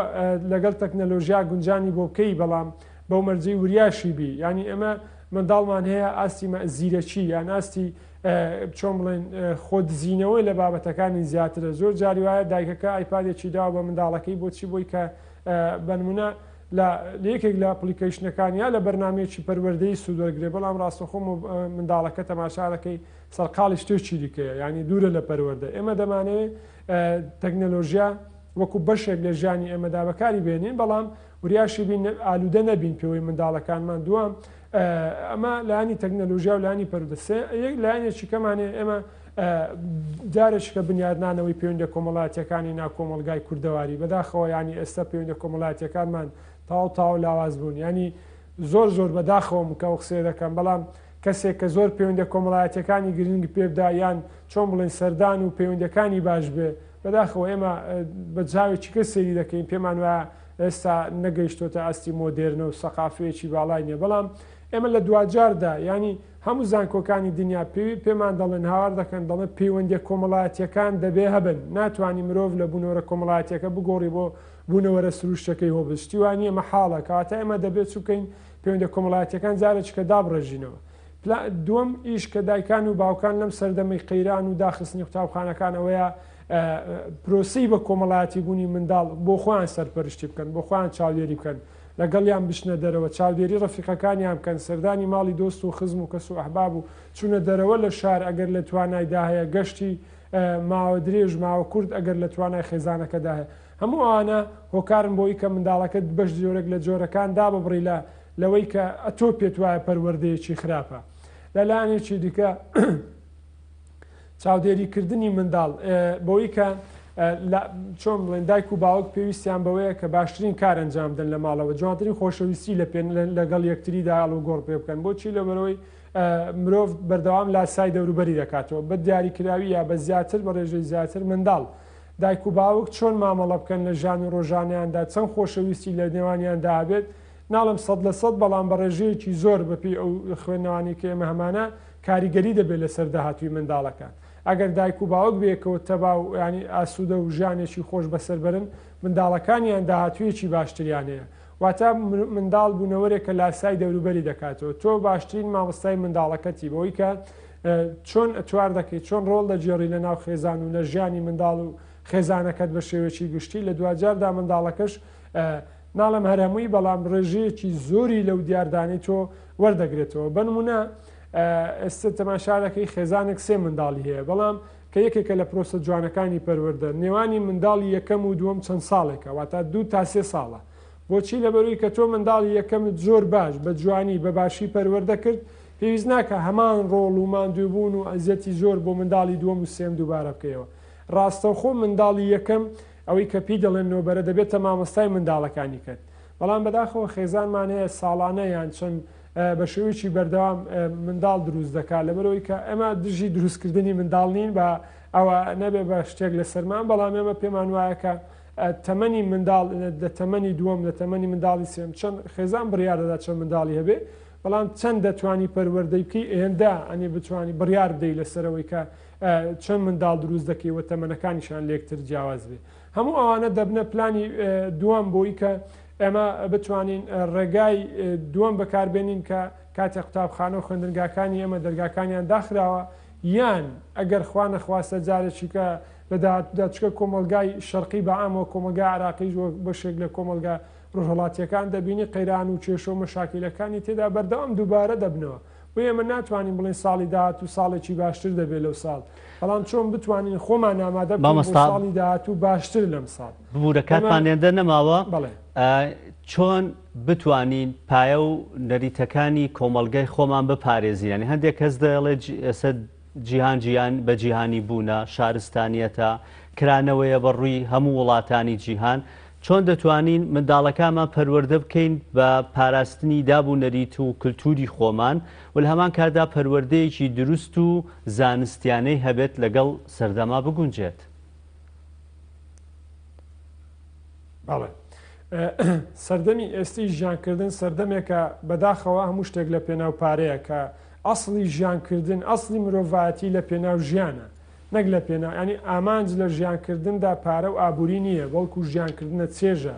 [SPEAKER 5] لەگەڵ تەکنەلۆژیا گونجانی بۆ بکەی بەڵام بەو مەرجەی وریاشی بی ینی ئەمە منداڵمان هەیە ئاستی زیرەکی یان ئاستی چۆن بڵێن خۆدزیینەوەی لە بابەتەکانی زیاترە زۆر جاری وایە دایکەکە ئایپادێکی داوە بە منداڵەکەی بۆچی بۆی کە بەنمونە لە یەکێک لە ئەپلیکیشنەکان یا لە بەرنمەیەکی پەروەردەی سوودوەرگرێ بەڵام ڕاستەخۆم و منداڵەکە تەماشا دەکەی سەرقاڵی شتێکی دیکەیە ینی دوورە لە پەروەردە ئێمە دەمانەوێت تەکنەلۆژیا وەکو بەشێک لە ژیانی ئێمەدا بەکاری بێنین بەڵام وریاشی بین ئالوودە نەبین پێوەی منداڵەکانمان دووەم ئەمە لایانی تەکنەلۆژیا و لایانی پەروەردە یەک لایەنێکی کەمانێ ئێمە جارێککە بنیادنانەوەی پەیوەندە کۆمەڵایەتیەکانی ناکۆمەلگای کوردەواری بەداخەوە ینی ئێستا پەیوەندە کۆمەڵایەتیەکانمان تاو لاواز بوون ینی زۆر بەداخەوە مکە قسێ دەکەم بەڵام کەسێک کە زۆر پەیوەندە کۆمەڵایەتیەکانی گرنگ پێبدا یان چۆن بڵێن سەردان و پەیوەندەکانی باش بێ بەداخەوە ئێمە بە جاوێکی کە سێری دەکەین پێمان وایە ئێستا نەگەیشتۆتە ئاستی مۆدێرنە و سەقافەیەکی باڵای نیە بەڵام ئێمە لە دوجاردا ینی هەموو زانکۆکانی دنیا پێمان دەڵێن هاوار دەکەن دەڵێ پەیوەندە کۆمەڵایەتیەکان دەبێ هەبن ناتوانانی مرۆڤ لە بوونەوەرە کۆمەڵایەتیەکە بگۆڕی بۆ بوونەوەرە سروشتەکەی هۆ بشتیوانیە مەحاڵە کاتە ئێمە دەبێت چووکەین پەیوەندە کۆمەڵایەتیەکان جارێککە دابڕێژینەوە دووەم ئیش کە دایکان و باوکان لەم سەردەمەی قەیران و داخستنی قوتابخانەکان ئەوەیە پرۆسی بە کۆمەڵایەتی بوونی منداڵ بۆ خۆیان سەرپەرشتی بکەن بۆ خۆیان چاودێری بکەن لەگەڵیان بشنە دەرەوە چاودێری ڕەفیقەکانیان بکەن سەردانی ماڵی دۆست و خزم و کەس و ئەحباب و چونە دەرەوە لە شار ئەگەر لە توانایدا هەیە گەشتی ماوە درێژ ماوە کورد ئەگەر لە توانای خێزانەکەدا هەیە هەموو ئەوانە هۆکارن بۆی کە منداڵەکەت بەش جۆرێک لە جۆرەکان داببڕی لە لەوەی کە ئەتۆ پێت وایە پەروەردەیەکی خراپە لەلایەنێکی دیکە چاودێریکردنی منداڵ بۆی کە چۆن بڵێن دایک و باوک پێویستیان بەوەیە کە باشترین کار ئەنجام بدەن لە ماڵەوە جوانترین خۆشەویستی لەگەڵ یەکتریدا ئاڵ و گۆڕ پێ بکەن بۆچی لەبەرەوەی مرۆڤ بەردەوام لاسای دەوروبەری دەکاتەوە بە دیاریکراوی یا بە زیاتر بە ڕێژەی زیاتر منداڵ دایک و باوک چۆن مامەڵە بکەن لە ژان و ڕۆژانیاندا چەند خۆشەویستی لە نێوانیاندا هەبێت ناڵم 100% بەڵام بە ڕێژەیەکی زۆر بەپی ئەو خوێندنەوانی کە ئێمە هەمانە کاریگەری دەبێت لەسەر داهاتوی منداڵەکان ئەگەر دایک و باوک بێکەوە تەبا و ینی ئاسوودە و ژانێکی خۆش بەسەربرن منداڵەکانیان داهاتویەکی باشتریان هەیە واتە منداڵ بوونەوەرێک کە لاسای دەوروبەری دەکاتەوە تۆ باشترین مامۆستای منداڵەکەتی بۆی کە چۆن ئەتوار دەکەیت چۆن ڕۆڵ دەجێڕی لە ناو خێزان و لە ژیانی منداڵ و خێزانەکەت بە شێوەیەکی گشتی لە دوجاردا منداڵەکەش ناڵم هەرەمووی بەڵام ڕێژەیەکی زۆری لەو دیاردانی تۆ وەردەگرێتەوە بنمونە ئێستا تەماشارەکەی خێزانێک سێ منداڵی هەیە بەڵام کە یەکێکە لە پرۆسە جوانەکانی پەروەردە نێوانی منداڵی یەکەم و دووەم چەند ساڵێکە واتە 2 تا 3 ساڵە بۆچی لەبەروی کە تۆ منداڵی یەکەمت زۆر باش بە جوانی بە باشی پەروەردە کرد پێویست ناکە هەمان ڕۆڵ و ماندووبوون و ئەزیەتی زۆر بۆ منداڵی دووەم و سێم دووبارە بکەیەوە ڕاستەوخۆ منداڵی یەکەم ئەوەی کە پێی دەڵێن نۆبەرە دەبێتە مامۆستای منداڵەکانی کرد بەڵام بەداخەوە خێزانمان هەیە ساڵانە یان چەند بە شێوەیەکی بەردەوام منداڵ دروست دەکات لەبەرەوەی کە ئەمە دژی دروستکردنی منداڵ نین بە ئەوە نەبێ بە شتێک لە سەرمان بەڵام ئێمە پێمان وایە کە تەمەنی منداڵ لە تەمەنی دووەم لە تەمەنی منداڵی سێم چەند خێزان بڕیار دەدا چەند منداڵی هەبێ بەڵام چەند دەتوانی پەروەردەی بکەی هێندا ئەنێ بتوانانی بڕیار بدەی لەسەرەوەی کە چەند منداڵ دروست دەکەیوە تەمەنەکانیشان لێکتر جیاواز بێ هەموو ئەوانە دەبنە پلانی دووەم بۆی کە ئێمە بتوانین ڕێگای دووەم بەکاربێنین کە کاتێک قوتابخانە و خوێندنگاکانی ئێمە دەرگاکانیان داخراوە یان ئەگەر خوا نەخواستە جارێکی کە لەداچکە کۆمەلگای شەرقی بەعامەوە کۆمەلگای عراقی بەشێک لە کۆمەلگا ڕۆژهڵاتیەکان دەبینی قەیران و کێشە و مەشاکیلەکانی تێدا بەردەوام دووبارە دەبنەوە بۆ ئێمە ناتوانین بڵێن ساڵی داهات و ساڵێکی باشتر دەبێت لەو ساڵ بەڵام چۆن بتوانین خۆمان ئامادە بکەین بۆ ساڵی داهات و باشتر لەم ساڵ
[SPEAKER 1] ببوورە کاتمانێندە نەماوە
[SPEAKER 5] بڵێ
[SPEAKER 1] چۆن بتوانین پایە و نەریتەکانی کۆمەلگای خۆمان بپارێزیانی هەندێک کەس دەڵێ ئێستا جیهان بە جیهانی بوونە شارستانیەتە کرانەوەیە بە ڕووی هەموو وڵاتانی جیهان چۆن دەتوانین منداڵەکانمان پەروەردە بکەین بە پاراستنی دابوونەریت و کللتوری خۆمان و لە هەمان کاردا پەروەردەیەکی دروست و زانستیانەی هەبێت لەگەڵ سەردەما بگونجێت.
[SPEAKER 5] بەڵێ سەردەمی ئێستی ژیانکردن سەردەمێکە بەداخەوە هەموو شتێک لە پێناو پارەیە کە ئەسڵی ژیانکردن ئەسڵی مرۆڤایەتی لە پێناو ژیانە نەک لە پێناو ینی ئامانج لە ژیانکردندا پارە و ئابووری نییە بەڵکو ژیانکردنە چێژە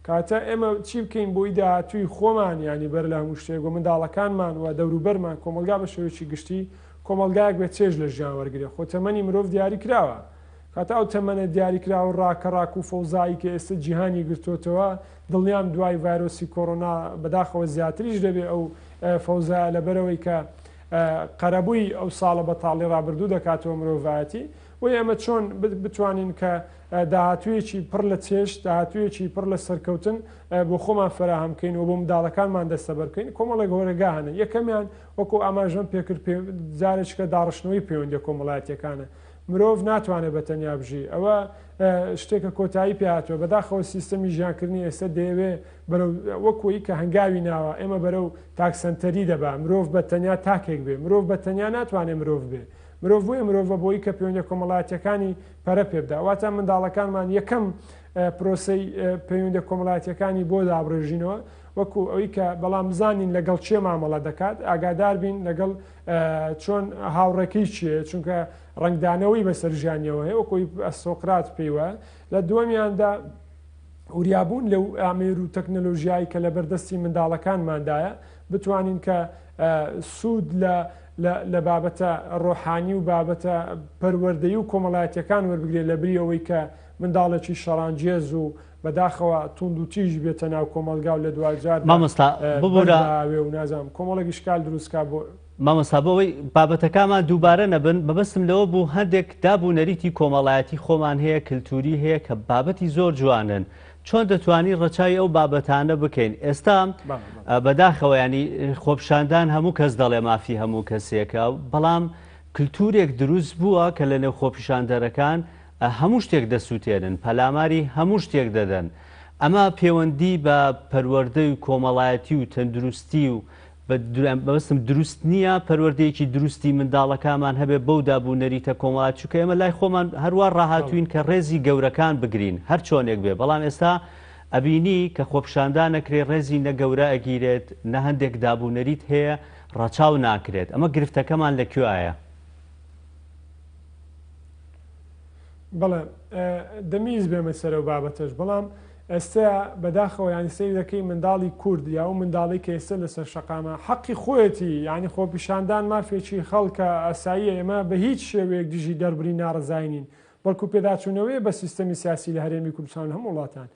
[SPEAKER 5] کاتە ئێمە چی بکەین بۆی داهاتووی خۆمان ینی بەر لە هەموو شتێک و منداڵەکانمان و دەوروبەرمان کۆمەلگا بە شێوەیەکی گشتی کۆمەلگایەک بێت چێژ لە ژیان وەرگێ خۆ تەمەنی مرۆڤ دیاری کراوە کاتە ئەو تەمەنە دیاریکرا و ڕاکەڕاک و فەوزایی کە ئێستا جیهانی گرتوتەوە دڵنیام دوای ڤایرۆسی کۆڕۆنا بەداخەوە زیاتریش دەبێت ئەو فەوزە لەبەرەوەی کە قەرەبووی ئەو ساڵە بەتاڵی ڕابردوو دەکاتەوە مرۆڤایەتی و ئێمە چۆن بتوانین کە داهاتوویەکی پڕ لە چێش داهاتوویەکی پڕ لە سەرکەوتن بۆ خۆمان فراهەمکەین و بۆ منداڵەکانمان دەستەبەر بکەین کۆمەڵێک گۆرەگا هەنە یەکەمیان وەکو ئاماژەم پێکرد جارێککە داڕشتنەوەی پەیوەندی کۆمەڵایەتیەکانە مرۆڤ ناتوانێت بە تەنیا بژی ئەوە شتێکە کۆتایی پێهاتوە بەداخەوە سیستەمی ژیانکردنی ئێستا دەیەوێ بەرەو وەکوی کە هەنگاوی ناوە ئێمە بەرەو تاکسەنتەری دەبا مرۆڤ بە تەنیا تاکێک بێ مرۆڤ بە تەنیا ناتوانێت مرۆڤ بێ مرۆڤ بووە مرۆڤە بۆی کە پەیوەندی کۆمەڵایەتیەکانی پەرە پێبدا واتە منداڵەکانمان یەکەم پرۆسەی پەیوەندی کۆمەڵایەتیەکانی بۆ دابڕێژینەوە وەکو ئەوەی کە بەڵام بزانین لەگەڵ چێ مامەڵە دەکات ئاگادار بین لەگەڵ چۆن هاوڕێکەی چیە چونکە ڕنگدانەوەی بەسەر ژیانیەوە هەیە وەکوی سۆقرات پێیوە لە دووەمیاندا وریابوون لەو ئامێر و تەکنەلۆژیایی کە لە بەردەستی منداڵەکانماندایە بتوانین کە سوود لە بابەتە ڕۆحانی و بابەتە پەروەردەیی و کۆمەڵایەتیەکان وەربگرێت لە بری ئەوەی کە منداڵێکی شەڕانجێز و بەداخەوە تونند و تیژ بێتە ناو کۆمەلگا و لە دوجار
[SPEAKER 1] مامۆستا ببوورە
[SPEAKER 5] و نازانم کۆمەڵێکی شکال دروستکە بۆ
[SPEAKER 1] مامۆستا بەوەی بابەتەکانمان دووبارە نەبن بەبستم لەوە بوو هەندێک دابوونەریتی کۆمەڵایەتی خۆمان هەیە کللتوری هەیە کە بابەتی زۆر جوانن چۆن دەتوانی ڕەچاوی ئەو بابەتانە بکەین ئێستا بەداخەوە ینی خۆپشاندان هەموو کەس دەڵێ مافی هەموو کەسێکە بەڵام کللتورێک دروست بووە کە لە نێو خۆپیشاندەرەکان هەموو شتێک دەسووتێنن پەلاماری هەموو شتێک دەدەن ئەمە پەیوەندی بە پەروەردەی و کۆمەڵایەتی و تەندروستی و بەستم دروست نییە پەروەردەیەکی دروستی منداڵەکانمان هەبێ بەو دابوونەریتە کۆمەڵات چووکە ئێمە لای خۆمان هەروە ڕاهاتوین کە ڕێزی گەورەکان بگرین هەر چۆنێک بێ بەڵام ئێستا ئەبینی کە خۆپشاندان نەکرێ ڕێزی نەگەورە ئەگیرێت نە هەندێک دابوونەریت هەیە ڕاچاو ناکرێت ئەمە گرفتەکەمان لەکوێایە؟
[SPEAKER 5] بەڵێ دەمیز بێمە سەرەوە بابەتەش بەڵام ئێستا بەداخەوە ینی سەیر دەکەی منداڵی کورد یا و منداڵی کە ئێستا لەسەر شەقامە حەقی خۆیەتی ینی خۆپیشاندان مافێکی خەڵکە ئاساییە ئێمە بە هیچ شێوەیەک دژی دەربڕی ناڕزاینین بەڵکو پێداچوونەوەی بە سیستەمی سیاسی لە هەرێمی کوردستان هەموو وڵاتان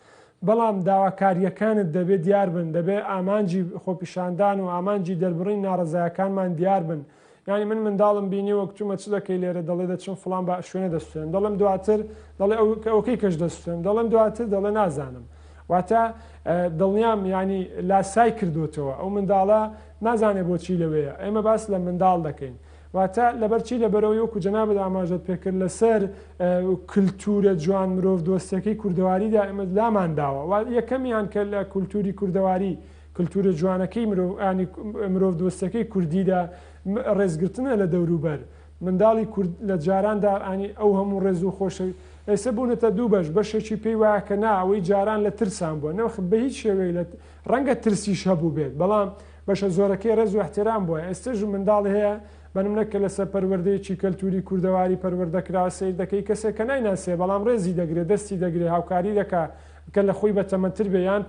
[SPEAKER 5] بەڵام داواکاریەکانت دەبێت دیار بن دەبێت ئامانجی خۆپیشاندان و ئامانجی دەربڕی ناڕزایەکانمان دیار بن ینی من منداڵم بینی وەکتومە چ دەکەی لێرە دەڵێ دەچم فڵان بە شوێنە دەستێن دەڵم دواتر دەڵێ ئەوکەی کەش دەستێن دەڵم دواتر دەڵێ نازانم واتە دڵنیام ینی لاسای کردوتەوە ئەو منداڵە نازانێ بۆچی لەوەیە ئێمە باس لە منداڵ دەکەین واتە لەبەرچی لەبەرەوەی وەکو جەنابەت ئاماژەت پێکرد لەسەر کللتورە جوان مرۆڤ دۆستەکەی کوردەواریدا ئێمە لامان داوە یەکەمیان کە لە کولتوری کوردەواری کللتورە جوانەکەی مرۆڤ دۆستەکەی کوردیدا ڕێزگرتنە لە دەوروبەر منداڵی کورد لە جاراندا ئانی ئەو هەموو ڕێز و خۆشە ئێستا بوونەتە دوو بەشێکی پێی وایە کە نا ئەوەی جاران لە ترسان بووە نەوە بە هیچ شێوەی ڕەنگە ترسیش هەبوو بێت بەڵام بەشە زۆرەکەی ڕێز و احترام بووە ئێستاژ منداڵ هەیە بەنمونەکە لەسەر پەروەردەیەکی کەلتوری کوردەواری پەروەردەکرا سیر دەکەی کەسێک کە نایناسێ بەڵام ڕێزی دەگرێت دەستی دەگرێت هاوکاری دەکا کە لە خۆی بەتەمەتر بێ یان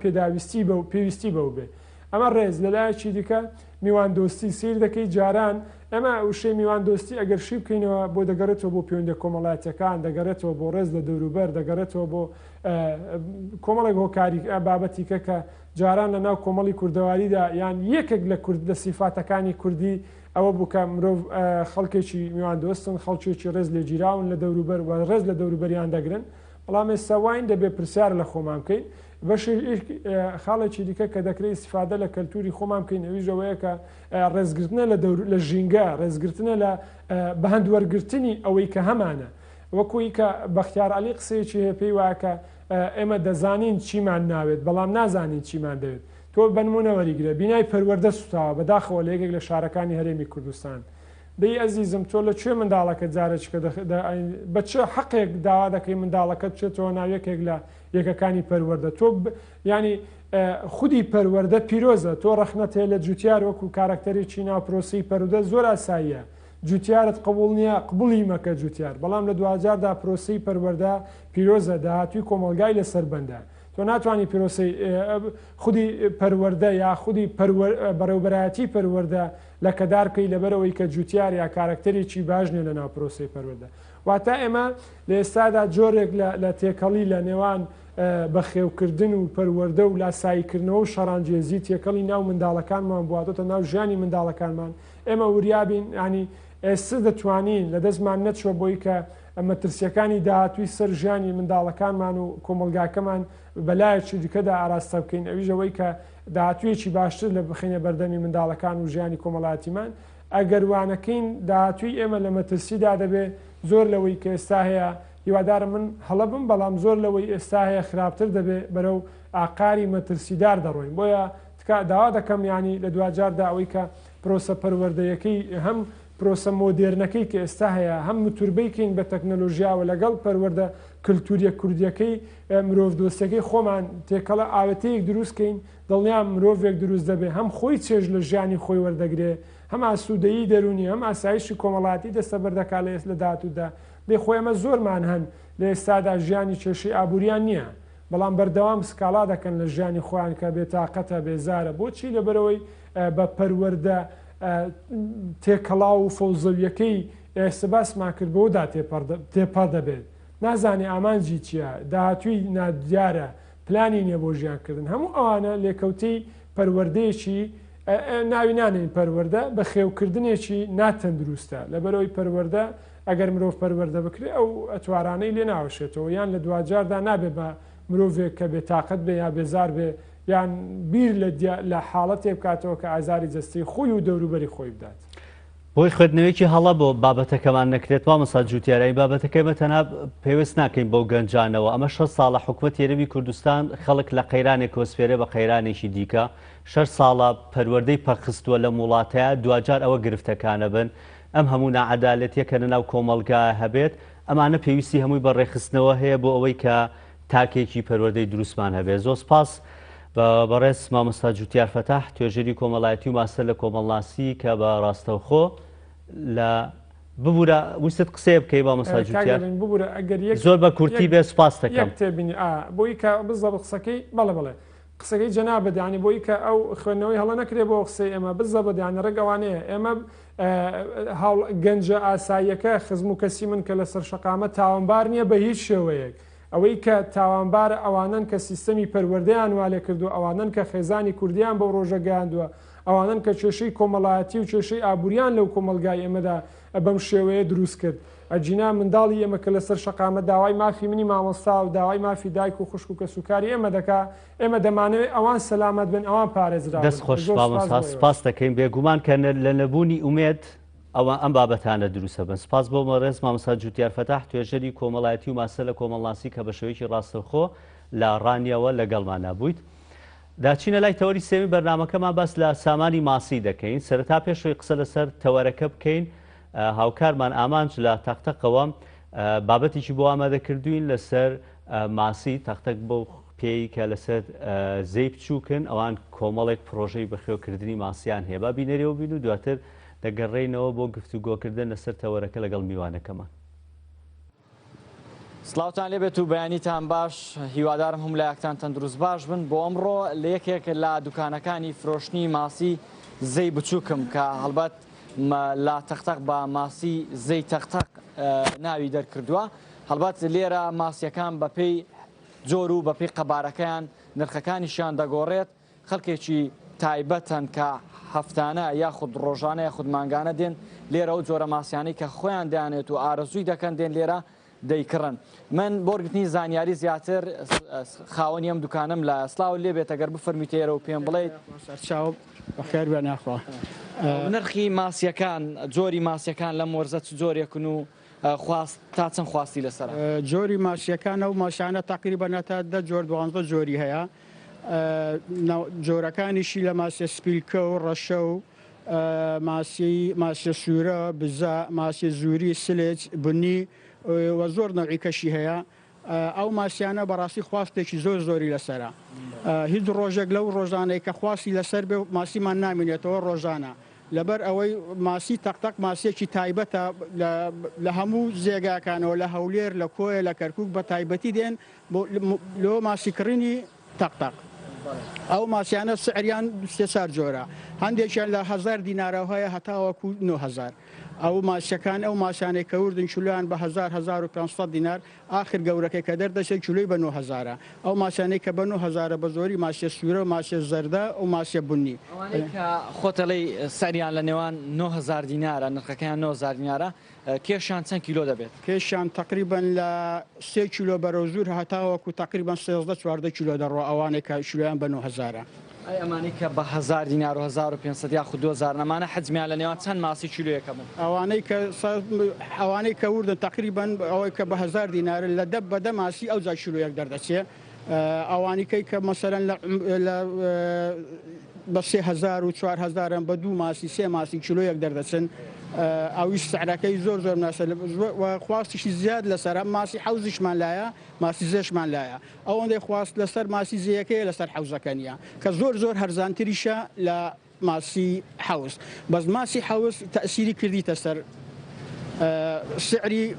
[SPEAKER 5] پێویستی بەو بێ ئەمە ڕێز لەلایەکی دیکە میوان دۆستی سیر دەکەی جاران ئەمە وشەی میوان دۆستی ئەگەر شی بکەینەوە بۆ دەگەڕێتەوە بۆ پەیوەندی کۆمەڵایەتەکان دەگەڕێتەوە بۆ ڕێز لە دەوروبەر دەگەڕێتەوە بۆ کۆمەڵێک هۆکاری بابەتی کە جاران لە ناو کۆمەڵی کوردەواریدا یان یەکێک لە لە سیفاتەکانی کوردی ئەوە بووکە مرۆڤ خەڵکێکی میوان دۆستن خەڵکێکی ڕێز لێ گیراون لە دەوروبەر و ڕێز لە دەوروبەریان دەگرن بەڵام ئێستا واین دەبێت پرسیار لە خۆمان بکەین بەش خاڵێکی دیکە کە دەکرێت استفادە لە کەلتوری خۆمان بکەین ئەویژەوەیە کە ڕێزگرتنە لە ژینگە ڕێزگرتنە لە بەهەندوەرگرتنی ئەوەی کە هەمانە وەکوی کە بەختیار عەلی قسەیەکی هەیە پێی وایە ئێمە دەزانین چیمان ناوێت بەڵام نازانین چیمان دەوێت تۆ بنمونە وەریگرە بینای پەروەردە سوتاوە بەداخەوە لە یەکێک لە شارەکانی هەرێمی کوردستان دەی ئەزیزم تۆ لە کوێ منداڵەکە جارێککە بە چه حەقێک داوا دەکەی منداڵەکەت بچێتەوە ناو یەکێک لە یەکەکانی پەروەردە تۆ ینی خودی پەروەردە پیرۆزە تۆ ڕەخنەت هەیە لە جوتیار وەکو کارکتەرێکی ناو پرۆسی پەروەردە زۆر ئاساییە جوتیارت قبول نییە قبولی مەکە جوتیار بەڵام لە دوجاردا پرۆسی پەروەردە پیرۆزە داهاتوی کۆمەلگای لەسەر بەندە تۆ ناتوانانی پیرۆسی خودی پەروەردە یا خودی بەڕێوبەرایەتی پەروەردە لە کەدارکەی لەبەرەوەی کە جوتیار یا کارکتەرێکی باشنێ لە ناو پرۆسی پەروەردە واتە ئێمە لە ئێستادا جۆرێک لە تێکەڵی لە نێوان بەخێوکردن و پەروەردە و لاساییکردنەوە و شەڕانجێزی تێکەڵی ناو منداڵەکانمان بواتۆتە ناو ژیانی منداڵەکانمان ئێمە وریابین ینی ئێستا دەتوانین لە دەستمان نەچوە بۆی کە مەترسیەکانی داهاتووی سەر ژیانی منداڵەکانمان و کۆمەلگاکەمان بەلایەکی دیکەدا ئاراستە بکەین ئەویژەوەی کە داهاتوویەکی باشتر لە بخینە بەردەمی منداڵەکان و ژیانی کۆمەڵاتیمان ئەگەر وانەکەین داهاتووی ئێمە لە مەترسیدا دەبێ زۆر لەوەی کە ئێستا هەیە هیوادارم من هەڵە بم بەڵام زۆر لەوەی ئێستا هەیە خراپتر دەبێ بەرەو ئاقاری مەترسیدار دەڕۆین بۆیە داوا دەکەم ینی لە دوجاردا ئەوەی کە پرۆسە پەروەردەیەکەی هەم پرۆسە مۆدێرنەکەی کە ئێستا هەیە هەم متوربەیکەین بە تەکنەلۆژیاوە لەگەڵ پەروەردە کللتوریە کوردیەکەی مرۆڤ دۆستەکەی خۆمان تێکەڵە ئاوەتەیەک دروستکەین دڵنیام مرۆڤێک دروست دەبێ هەم خۆی چێژ لە ژیانی خۆی وەردەگرێ هەم ئاسوودەیی دەرونی هەم ئاسایشی کۆمەڵاتی دەستە بەردەکا لە ئێست لە داهاتوودا دێ خۆی ئەمە زۆرمان هەن لە ئێستادا ژیانی چێشی ئابووریان نییە بەڵام بەردەوام سکاڵا دەکەن لە ژیانی خۆیان کە بێتاقەتە بێزارە بۆچی لەبەرەوەی بە پەروەردە تێکەڵاو و فەوزەویەکەی ئێستا باسمان کرد بەوەدا تێپەڕ دەبێت نازانێ ئامانجی چییە داهاتووی نادیارە پلانی نییە بۆ ژیانکردن هەموو ئەوانە لێکەوتەی پەروەردەیەکی ناوی نانێن پەروەردە بە خێوکردنێکی ناتەندروستە لەبەرەوەی پەروەردە ئەگەر مرۆڤ پەروەردە بکرێت ئەو ئەتوارانەی لێ ناوەشێتەوە یان لە دوجاردا نابێ بە مرۆڤێک کە بێتاقەت بێ یا بێزار بێ یان بیر لە حاڵەتێ بکاتەوە کە ئازاری جەستەی خۆی و دەوروبەری خۆی بدات
[SPEAKER 1] بۆی خوێندنەوەیکی هەڵە بۆ بابەتەکەمان نەکرێت مامۆستا جوتیارایی بابەتەکەی بەتەنها پێویست ناکەین بەو گەنجانەوە ئەمە 6 ساڵە حکوومەت یەرەوی کوردستان خەڵک لە قەیرانێک کۆسفێرە بە قەیرانێکی دیکە 6 ساڵە پەروەردەی پەخستووە لە وڵاتەیە دوجار ئەوە گرفتەکانە بن ئەم هەموو نائەدالەتیەکە لەناو کۆمەڵگایە هەبێت ئەمانە پێویستی هەمووی بەڕێخستنەوە هەیە بۆ ئەوەی کە تاکێکی پەروەردەی دروستمان هەبێت. زۆر سپاس بەڕێز مامۆستا جوتیار فەتاح توێژەری کۆمەڵایەتی و ماستەر لە کۆمەڵناسی کە بە ڕاستەوخۆ لە ببوورە ویست قسێ بکەی مامۆستا جوتیار زۆر بە کورتی بێ سپاس دەکەم
[SPEAKER 5] تێبینی بۆی کە بزە بە قسەکەی بەڵێ قسەکەی جەنابەت ینی بۆی کە ئەو خوێندنەوەی هەڵە نەکرێ بۆ قسەی ئێمە بزە بەدیانە ڕێگەوانەیە ئێمە گەنجە ئاساییەکە خزم و کەسی من کە لەسەر شەقامە تاوانبار نییە بە هیچ شێوەیەک ئەوەی کە تاوانبارە ئەوانن کە سیستەمی پەروەردەیان والێ کردو ئەوانن کە خێزانی کوردیان بەو ڕۆژە گەیاندووە ئەوانن کە کێشەی کۆمەڵایەتی و کێشەی ئابووریان لەو کۆمەلگای ئێمەدا بەم شێوەیە دروست کرد ئەجینا منداڵی ئێمە کە لەسەر شەقامە داوای مافی منی مامۆستا و داوای مافی دایک و خوشک و کەسوکاری ئێمە دەکا ئێمە دەمانەوێت ئەوان سەلامەت بن ئەوان پارێزرا
[SPEAKER 1] دەست خۆش مامۆستا سپاس دەکەین بێگومان کە لە نەبوونی ئومێد ئەوە ئەم بابەتانە دروستە بن سپاس بۆ مەڕێز مامۆستا جوتیار فەتاح توێژەری کۆمەڵایەتی و ماستەر لە کۆمەڵناسی کە بە شێوەیەکی ڕاستەوخۆ لە ڕانیەوە لەگەڵمان بوویت. داچینە لای تەوەری سێمی بەرنامەکەمان باس لە سامانی ماسی دەکەین سەرەتا پێشەوەی قسە لەسەر تەوەرەکە بکەین هاوکارمان ئامانج لە تەختەقەوە بابەتێکی بۆ ئامادەکردوین لەسەر ماسی تەختەک بۆ پێی کە لەسەر زەی بچووکن ئەوان کۆمەڵێک پرۆژەی بەخێوکردنی ماسییان هەیە با بینەرەوە بین و دواتر دەگەڕێینەوە بۆ گفتوگۆکردن لەسەر تەوەرەکە لەگەڵ میوانەکەمان.
[SPEAKER 6] سڵاوتان لێبێت و بەیانیتان باش هیوادارم هەموو لایەکتان تەندروست باش بن بۆ ئەمڕۆ لە یەکێک لە دوکانەکانی فرۆشتنی ماسی زەی بچووکم کە هەڵبەت لا تەختەق بە ماسی زەی تەختەق ناوی دەرکردووە هەڵبەت لێرە ماسیەکان بەپێی جۆر و بەپێی قەبارەکەیان نرخەکانیشیان دەگۆڕێت خەڵکێکی تایبەتەن کە هەفتانە یاخود ڕۆژانە یاخود مانگانە دێن لێرە و جۆرە ماسیانەی کە خۆیان دەیانێت و ئارەزووی دەکەن دێن لێرە دەیکڕن. من بۆرگرتنی زانیاری زیاتر خاوەنی ئەم دوکانم لە سلااو لێبێت ئەگەر بفەرمیتێرە و پێم بڵێیت
[SPEAKER 7] بەخێر بە ناخوا
[SPEAKER 6] نرخی ماسیەکان جۆری ماسیەکان لە مۆرزە چ جۆرێکن و خواست تا چەند خواستی لەسەر
[SPEAKER 7] جۆری ماسیەکانە و ماسیانە تقریبا تا 10 جۆر 12 جۆری هەیە جۆرەکانیشی لە ماسیە سپیلکە و ڕەشە و ماسیە سوورە بزە ماسیە زووری سلێج بنی وە زۆر نەوعی کەشی هەیە ئەو ماسیانە بەڕاستی خواستێکی زۆر زۆری لەسرە هیچ ڕۆژێک لەو ڕۆژانەی کە خواستی لەسەر بێ ماسیمان نامێنێتەوە ڕۆژانە لەبەر ئەوەی ماسی تەختەق ماسیەکی تایبەتە لە هەموو زێگاکانەوە لە هەولێر لە کۆیە لە کەرکووک بە تایبەتی دێن لۆ ماسیکردنی تەختەق ئەو ماسیانە سعریان 300 جۆرە هەندێکیان لە 1000 دینارە هەیە هەتاوەکو 9000 ئەو ماسیەکان ئەو ماسیانەی کەوردن چولویان بە 1500 دینار آخر گەورەکەی کە دەردەچێت چولوی بە 9000 ئەو ماسیانەی کە بە 9000 بە زۆری ماسیە سوورە و ماسیە زەردە و ماسیە بنی
[SPEAKER 6] خۆتەڵی سەریان لە نێوان 9000 دینارە نرخەکەیان 9000 دینارە کێشان چەند کیلۆ دەبێت
[SPEAKER 7] کێشان تقریبان لە 3 کیلۆ بەرەو زور هەتاوەکو تقریبان 13-14 کیلۆ دەڕۆ ئەوانەی کە شویان بە 9000
[SPEAKER 6] ئەمانی کە بە 1000 دینار و 1500 یاخود 2000 نەمانە حجمیان لە نێوان چەند ماسی کیلۆیەکە بن
[SPEAKER 7] ئەوانەی کە وردن تقریبان ئەوەی کە بە 1000 دینار لە دە بەدە ماسی ئەو جا کیلۆیەک دەردەچێت ئەوانیکەی کە مەسەرەن بە 3000 و 4000 بە 2 ماسی 3 ماسی کیلۆیەک دەردەچن ئەویش سعرەکەی زۆر زۆر ناسە خواستیشی زیاد لەسەر ماسی حوزیشمان لایە ماسی زێشمان لایە ئەوەندەی خواست لەسەر ماسی زیەکەی لەسەر حوزەکە نیە کە زۆر زۆر هەرزانتریشە لە ماسی حوز بەس ماسی حوز تەسیری کردیتە سەر سعری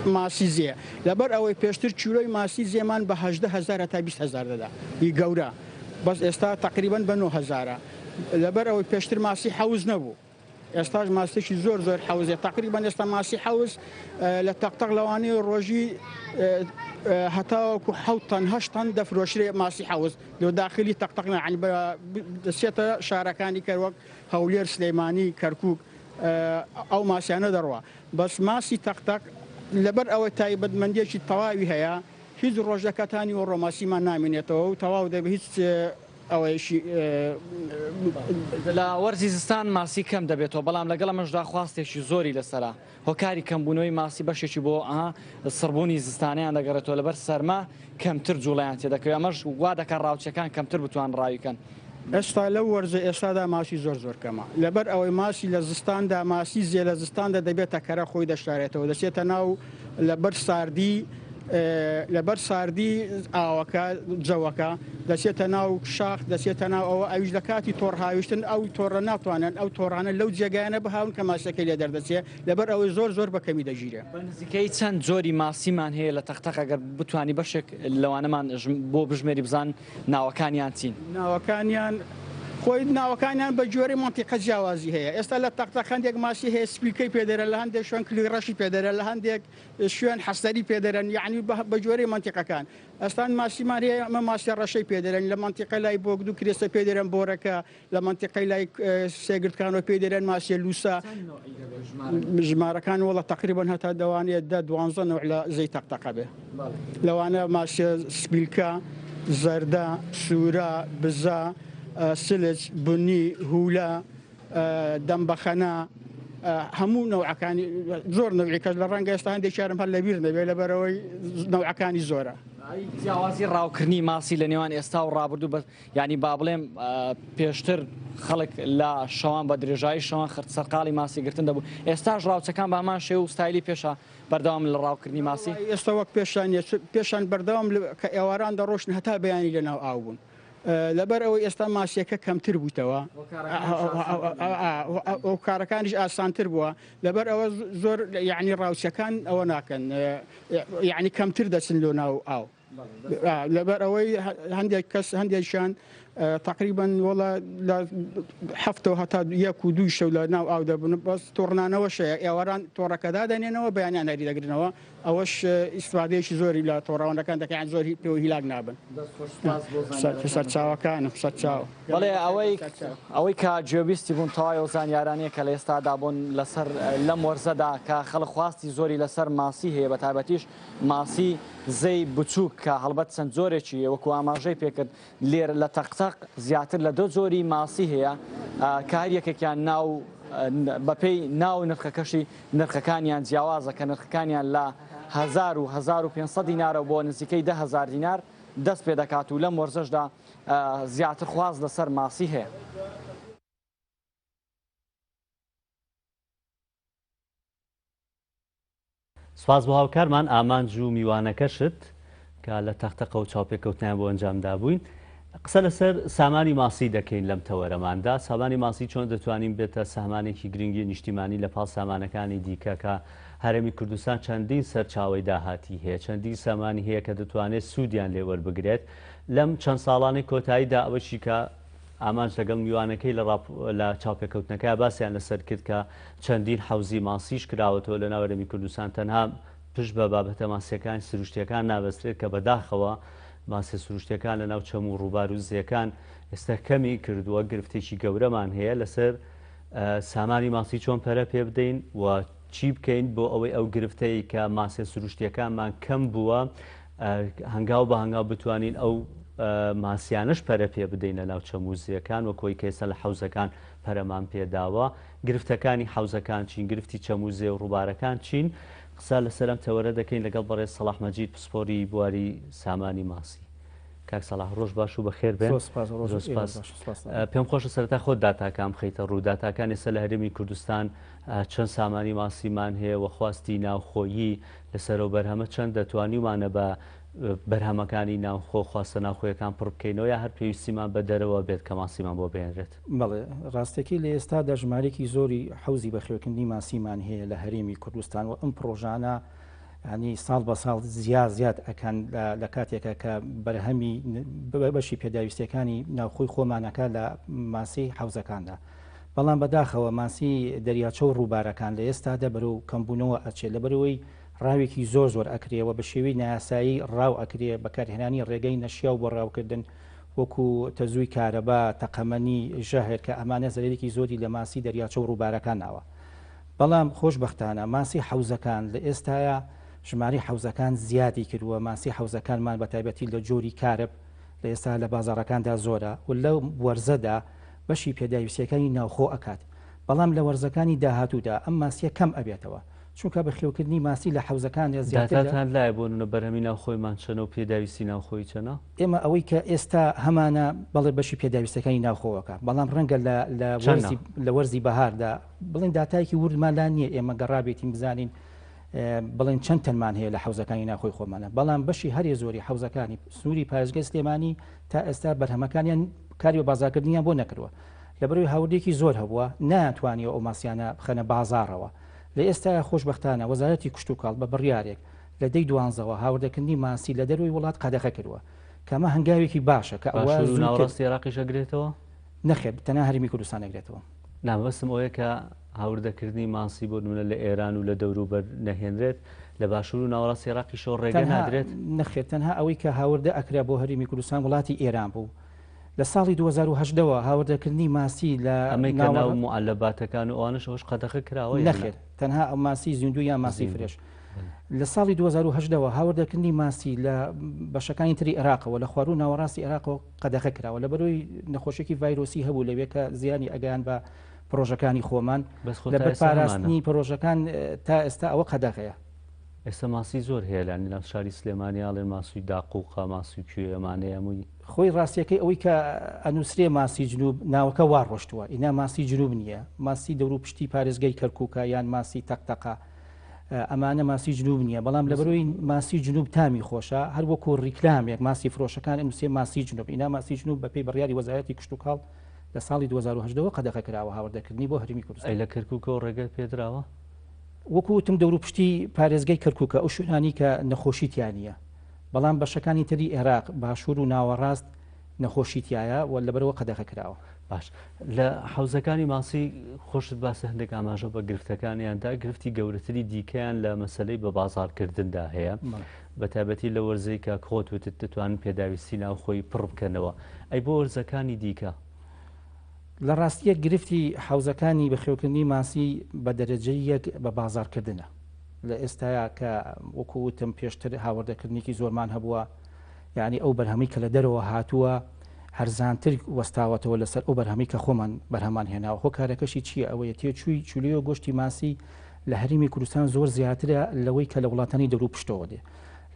[SPEAKER 7] ماسی زێ لەبەر ئەوەی پێشتر کیلۆی ماسی زێمان بە 18000 تا 20000 دەدا هی گەورە بەس ئێستا تقریبان بە 9000 لەبەر ئەوەی پێشتر ماسی حوز نەبوو ئێستاش ماسیێکی زۆر زۆر حوزێ تقریبان ئێستا ماسی حوز لە تەختەق لەوانەیە ڕۆژی هەتاوەکو 7 تەن 8 تەن دەفرۆشرێ ماسی حوز لە داخلی تەختەق یعنی دەچێتە شارەکانی کە وەک هەولێر سلەیمانی کەرکووک ئەو ماسیانە دەڕوە بەس ماسی تەختەق لەبەر ئەوە تایبەتمەندێکی تەواوی هەیە هیچ ڕۆژەکەتانی و ڕۆماسیمان نامێنێتەوە و تەواو دەبێت هیچ ئەوەیشی
[SPEAKER 6] لە وەرزی زستان ماسی کەم دەبێتەوە بەڵام لەگەڵ ئەمەشدا خواستێکی زۆری لەسرە هۆکاری کەمبوونەوەی ماسی بەشێکی بۆ سڕبوونی زستانیان دەگەڕێتەوە لەبەر سەرما کەمتر جوڵیان تێدەکەوێت ئەمەش وا دەکەن ڕاوچەکان کەمتر بتوان ڕاویکەن.
[SPEAKER 7] ئێستا لەو وەرزە ئێستادا ماسی زۆر کەمە لەبەر ئەوەی ماسی لە زستاندا ماسی زیێ لە زستاندا دەبێتە کەرە خۆی دەشارێتەوە دەچێتە ناو لەبەر ساردی ئاوەکە جەوەکە دەچێتە ناو شاخ دەچێتە ناو ئەوە ئەویش لە کاتی تۆڕ هاویشتن ئەو تۆڕە ناتوانن ئەو تۆڕانە لەو جێگایانە بهاون کە ماسەکەی لێ دەردەچێت لەبەر ئەوەی زۆر بەکەمی دەگیرێ.
[SPEAKER 6] بەنزیکەی چەند جۆری ماسیمان هەیە لە تەختەق ئەگەر بتوانی بەشێک لەوانەمان بۆ بژمێری بزان ناوەکانیان چین
[SPEAKER 7] ناوەکانیان خۆی ناوەکانیان بە جۆری منتیقە جیاوازی هەیە ئێستا لە تەختە هەندێک ماسی هەیە سپیلکەی پێدەرە لە هەندێک شوێن کلیڕەشی پێدەرە لە هەندێک شوێن حەستەری پێدەرن یعنی بە جۆری منتیقەکان ئەستان ماسیمان هەیە ئەمە ماسی ڕەشەی پێدەرن لە منتیقە لای بۆگد و کرێسە پێدەرن بۆرەکە لە منتیقەی لای سێگرتکانەوە پێدەرن ماسی لووسە ژمارەکان وڵە تقریبان هەتا دەوانێت 12 نوع لە زەی تەختەقە بێ لەوانە ماسی سپیلکە زەردە سوورە بزە سلج بنی هولا دەمبەخەنە هەموو نەوعەکانی زۆر نەوعی کەس لە ڕەنگە ئێستا هەندێک شارم هەر لەبیر نەبێت لەبەرەوەی نەوعەکانی زۆرە.
[SPEAKER 6] جیاوازی ڕاوکردنی ماسی لە نێوان ئێستا و ڕابردوو بە ینی با بڵێم پێشتر خەڵک لە شەوان بە درێژایی شەوان سەرقاڵی ماسی گرتن دەبوو ئێستاش ڕاوچەکان بە هەمان شێو و ستایلی پێشە بەردەوام لە ڕاوکردنی ماسی
[SPEAKER 7] ئێستا وەک پێشان بەردەوام کە ئێواران دەڕۆشن هەتا بەیانی لەناو ئاو بوون. لەبەر ئەوەی ئێستا ماسیەکە کەمتر بووتەوە ئەو کارەکانیش ئاسانتر بووە لەبەر ئەوە زۆر یعنی ڕاوچەکان ئەوە ناکەن یعنی کەمتر دەچن لۆ ناو ئاو لەبەر ئەوەی هەندێک کەس هەندێکشان تقریبا وڵا لە هەفتەوە هەتا 1 و 2 شەو لە ناو ئاو دەبن بەس تۆڕنانەوەشەیە ئێواران تۆڕەکەدا دەنێنەوە بەیانیان هەری دەگرنەوە ئەوەش ئیسفادەیەکی زۆری لە تۆڕەوەندەکان دەکەیان زۆری پێوە هیلاک نابن سەرچاوەکان سەرچاو
[SPEAKER 6] بەڵێ ئەوەی کە جێبیستی بوون تەواوی و زانیارانەیە کە لە ئێستادا بوون لەسەر لەم وەرزەدا کە خەڵک خواستی زۆری لەسەر ماسی هەیە بە تایبەتیش ماسی زەی بچووک کە هەڵبەت چەند زۆرێکی وەکو ئاماژەی پێکرد لێر لە تەختەق زیاتر لە 2 جۆری ماسی هەیە کە هەر یەکێکیان ناو بەپێی ناو نرخەکەشی نرخەکانیان جیاوازە کە نرخەکانیان لە 1000 و 1500 دینارە بۆ نزیکەی 10,000 دینار دەست پێ دەکات و لەم وەرزەشدا زیاتر خواز لەسەر ماسی هەیە.
[SPEAKER 1] سواز بۆ هاوکارمان ئامانج و میوانەکەشت کە لە تەختەقە و چاوپێکەوتنیان بۆ ئەنجامدا بووین. قسە لەسەر سامانی ماسی دەکەین لەم تەوەرەماندا سامانی ماسی چۆن دەتوانین بێتە سامانێکی گرنگی نیشتیمانی لە پاڵ سامانەکانی دیکە کە هەرێمی کوردستان چەندین سەرچاوی داهاتی هەیە چەندین سامانی هەیە کە دەتوانێت سوودیان لێ وەربگرێت لەم چەند ساڵانی کۆتاییدا ئەوەشی کە ئامانج لەگەڵ میوانەکەی لە چاوپێکەوتنەکە باسییان لەسەر کرد کە چەندین حوزی ماسیش کراوەتەوە لە ناوەرەمی کوردستان تەنها پشت بە بابەتە ماسیەکان سروشتیەکان نابەسترێت کە بەداخەوە ماسیە سروشتیەکان لە ناو چەم و ڕووبار و زیەکان ئێستا کەمی کردووە گرفتێکی گەورەمان هەیە لەسەر سامانی ماسی چۆن پەرە پێ بدەین و چی بکەین بۆ ئەوەی ئەو گرفتەیە کە ماسیە سروشتیەکانمان کەم بووە هەنگاو بە هەنگاو بتوانین ئەو ماسیانش پەرە پێ بدەین لە ناو چەموزیەکان و کۆی کێسە لە حوزەکان پەرەمان پێداوە گرفتەکانی حوزەکان چین گرفتی چەموزێ و ڕووبارەکان چین قسە لەسەرم تەوەرە دەکەین لەگەڵ بەڕێز سەلاح مەجید پسپۆری بواری سامانی ماسی کاک سەلاح ڕۆژ باش و بەخێر بێن پێم خۆشە سەرەتا خۆت داتاکان بخەیتە ڕوو داتاکان ئێستا لە هەرێمی کوردستان چەند سامانی ماسیمان هەیە و خواستی ناوخۆیی لەسەرەوە بەرهەمە چەند دەتوانیمانە بە بەرهەمەکانی ناوخۆ خواستە ناوخۆیەکان پڕ بکەینەوە یا هەر پێویستیمان بە دەرەوە بێت کە ماسیمان بۆ بێنرێت.
[SPEAKER 8] بەڵێ ڕاستەکەی لە ئێستادا ژمارێکی زۆری حوزی بەخێوکردنی ماسیمان هەیە لە هەرێمی کوردستان و ئەم پرۆژانە ینی ساڵ بە ساڵ زیاد ئەکەن لە کاتێکە کە بەرهەمی بەشی پێداویستەکانی ناوخۆی خۆمانەکە لە ماسی حوزەکاندا بەڵام بەداخەوە ماسی دەریاچە و ڕووبارەکان لە ئێستادا بەرەو کەمبوونەوە ئەچێت لەبەرەوەی ڕاوێکی زۆر ئەکرێەوە بە شێوەی نایاسایی ڕاو ئەکرێ بەکارهێنانی ڕێگەی نەشیا و بۆ ڕاوکردن وەکو تەزووی کارەبا تەقەمەنی ژەهر کە ئەمانە زەرێکی زۆری لە ماسی دەریاچە و ڕووبارەکان ناوە. بەڵام خۆشبەختانە ماسی حوزەکان لە ئێستاە ژماری حوزەکان زیادی کردووە ماسی حوزەکانمان بە تایبەتی لە جۆری کارب لە ئێستا لە بازارەکاندا زۆرە و لەو وەرزەدا بەشی پێداویستیەکانی ناوخۆ ئەکات بەڵام لە وەرزەکانی داهاتوودا ئەم ماسیە کەم ئەبێتەوە چونکە بەخێوکردنی ماسی لە حوزەکان
[SPEAKER 1] زیاترتان لای بۆ نە بەرهەمی ناوخۆیمان چەنە و پێداویستی ناوخۆی چەنە
[SPEAKER 8] ئێمە ئەوەی کە ئێستا هەمانە بەڵێ بەشی پێداویستەکانی ناوخۆوەکە بەڵام ڕەنگە لە وەرزی بەهاردا بڵین داتایکی وردمانلا نییە ئێمە گەڕابێتین بزانین بڵێن چەند تەنمان هەیە لە حوزەکانی ناخۆی خۆمانە بەڵام بەشی هەرێ زۆری حوزەکانی سنووری پارێزگای سلێمانی تا ئێستا بەرهەمەکانیان کاری بە بازارکردنیان بۆ نەکردووە لەبەرەوەی هاوردێکی زۆر هەبووە ناتوانیەوە ئەو ماسیانە بخەنە بازارەوە لە ئێستا خۆشبەختانە وەزارەتی کشت و کاڵ بە بڕیارێک لە دەی دوانزەوە هاوردەکردنی ماسی لە دەروی وڵات قەدەخە کردووە کەمە هەنگاوێکی باشە کە
[SPEAKER 1] ناوەڕاستی عێراقیش ئەگرێتەوە
[SPEAKER 8] نەخێر تەنها هەرمی کوردستان ئەگرێتەوە
[SPEAKER 1] نامەستم ئەوەیە کە هاوردەکردنی ماسی بۆ نمونە لە ئێران و لە دەوروبەر نەهێنرێت لە باشوور و ناوەڕاستی عێراقیشەوە ڕێگە نادرێت
[SPEAKER 8] نەخێر تەنها ئەوەی کە هاوردە ئەکرا بۆ هەرمی کوردستان وڵاتی ئێران بوو لە ساڵی 2010ەوە هاوردەکردنی ماسی لە
[SPEAKER 1] ناو معلباتەکان و ئەوانش ئەوش قەدەخە کراوە
[SPEAKER 8] نەخێر تەنها ئەو ماسی زیندوو یان ماسی فرێش لە ساڵی 2010ەوە هاوردەکردنی ماسی لە بەشەکانی تری عێراقەوە لە خوارو و ناوەڕاستی عێراقەوە قەدەخە کراوە لە بەرۆی نەخۆشێکی ڤایرۆسی هەبوو لەوێ کە زیانی ئەگەیان بە پرۆژەکانی خۆمان لە بەرپاراستنی پرۆژەکان تا ئێستا ئەوە قەدەغەیە
[SPEAKER 1] ئێستا ماسی زۆر هەیە لانی ناو شاری سلێمانیاڵێ ماسووی داقوقا ماسووی کوێمانەیە مووی
[SPEAKER 8] خۆی ڕاستیەکەی ئەوەی کە ئەنووسێ ماسی جنوب ناوەکە وا ڕۆشتووە ئینا ماسی جنوب نییە ماسی دەور و پشتی پارێزگای کەرکووکە یان ماسی تەقتەقا ئەمانە ماسی جنوب نییە بەڵام لە بەرۆی ماسی جنوب تامی خۆشە هەر وەکو ڕیکلامێک ماسی فرۆشەکان ئەنووسێ ماسی جنوب ئینا ماسی جنوب بەپێی بڕیاری وەزارەتی کشت و کاڵ لە ساڵی 2010ەوە قەدەغە کراوە هاوردەکردنی بۆ هەرمی کوردستان
[SPEAKER 1] لە کەرکووکەوە ڕێگە پێدراوە
[SPEAKER 8] وەکوتم دەور و پشتی پارێزگای کەرکووکە ئەو شوێنانی کە نەخۆشیتیانە بەڵام بەشەکانی تری عێراق باشوور و ناوەڕاست نەخۆشیتیایە و لەبەرەوە قەدەغە کراوە
[SPEAKER 1] باش لە حوزەکانی ماسی خۆشت باسە هەندێک ئاماژە بە گرفتەکانیاندا گرفتی گەورەتری دیکەیان لە مەسلەی بە بازارکردندا هەیە بە تایبەتی لە وەرزەی کە خۆت وتت دەتوانن پێداویستی ناوخۆی پڕ بکەنەوە ئەی بۆ وەرزەکانی دیکە
[SPEAKER 8] لە ڕاستیە گرفتی حوزەکانی بەخێوکردنی ماسی بە دەرەجەی یەک بە بازارکردنە لە ئێستایا کە وەکوتم پێشتر هاوردەکردنیکی زۆرمان هەبووە یعنی ئەو بەرهەمی کە لە دەرەوە هاتووە هەرزانتر وەستاوەتەوە لەسەر ئەو بەرهەمی کە خۆمان بەرهەمان هێناوە خۆ کارەکەشی چییە ئەوەیە تێچووی چولەیە گۆشتی ماسی لە هەرمی کوردستان زۆر زیاترە لەوەی کە لە وڵاتانی دەور و پشتەوە دێ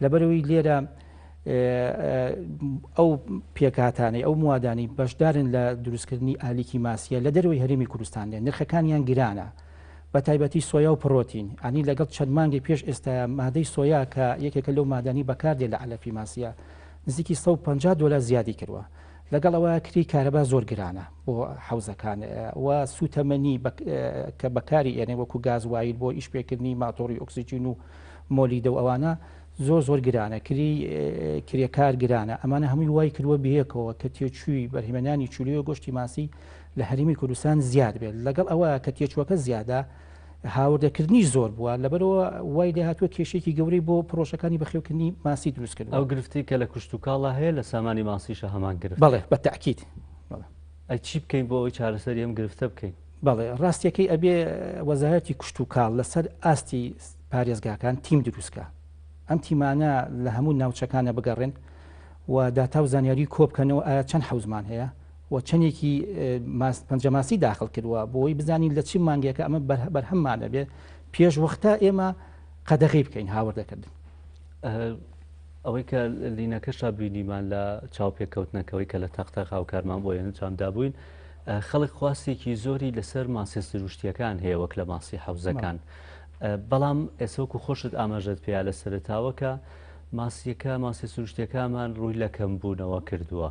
[SPEAKER 8] لەبەرەوەی لێرە ئەو پێکاتانەی ئەو موادانی بەشدارن لە دروستکردنی ئالیکی ماسیە لە دەروی هەرمی کوردستان دێن نرخەکانیان گرانە بە تایبەتی سۆیا و پرۆتین ئەنی لەگەڵ چەند مانگی پێش ئێستا مادەی سۆیا کە یەکێکە لەو مادانی بەکاردێ لە عەلەفی ماسیە نزیکی $150 زیادی کردووە لەگەڵ ئەوە کری کارەبا زۆر گرانە بۆ حوزەکان و سوتەمەنی کە بەکاری ئێنێ وەکو گازوایل بۆ ئیشپێکردنی ماتۆری ئۆکسیجین و مۆلیدە و ئەوانە زۆر گرانە کریەکار گرانە ئەمانە هەمووی وای کردووە بەیەکەوە کە تێچووی بەرهێمەنانی چولەیە گۆشتی ماسی لە هەرمی کوردستان زیاد بێت لەگەڵ ئەوە کە تێچووەکە زیادە هاوردەکردنی زۆر بووە لەبەرەوە وای لێ هاتووە کێشێکی گەورەی بۆ پرۆژەکانی بەخێوکردنی ماسی دروست کرد
[SPEAKER 1] ئەو گرفتی کە لە کوشت و کاڵا هەیە لە سامانی ماسیشە هەمان گرفت
[SPEAKER 8] بەڵێ بە تاکید
[SPEAKER 1] ئەی چی بکەین بۆ ئەوی چارەسەری ئەم گرفتە بکەین
[SPEAKER 8] بەڵێ ڕاستیەکەی ئەبێ وەزارەتی کوشت و کاڵ لەسەر ئاستی پارێزگاکان تیم دروستکە ئەم تیمانە لە هەموو ناوچەکانە بگەڕێن و داتا و زانیاری کۆبکەنەوە ئایا چەند حوزمان هەیە و چەندێکی پەنجەماسی داخل کردووە بۆی بزانین لە چی مانگێکە ئەمە بەرهەممانە بێت پێش وەختە ئێمە قەدەغی بکەین هاوردەکردن
[SPEAKER 1] ئەوەی کە لینەکەشا بینیمان لە چاوپێککەوتنەکەوەی کە لە تەختە خاوکارمان بۆ یێن چامدا بووین خەڵک خواستێکی زۆری لەسەر ماسی سروشتیەکان هەیە وەک لە ماسی حوزەکان بەڵام ئێسەوەکو خۆشت ئاماژەت پێیا لە سەرتاوەکە ماسیەکە ماسی سروشتیەکانمان ڕووی لە کەمبوونەوە کردووە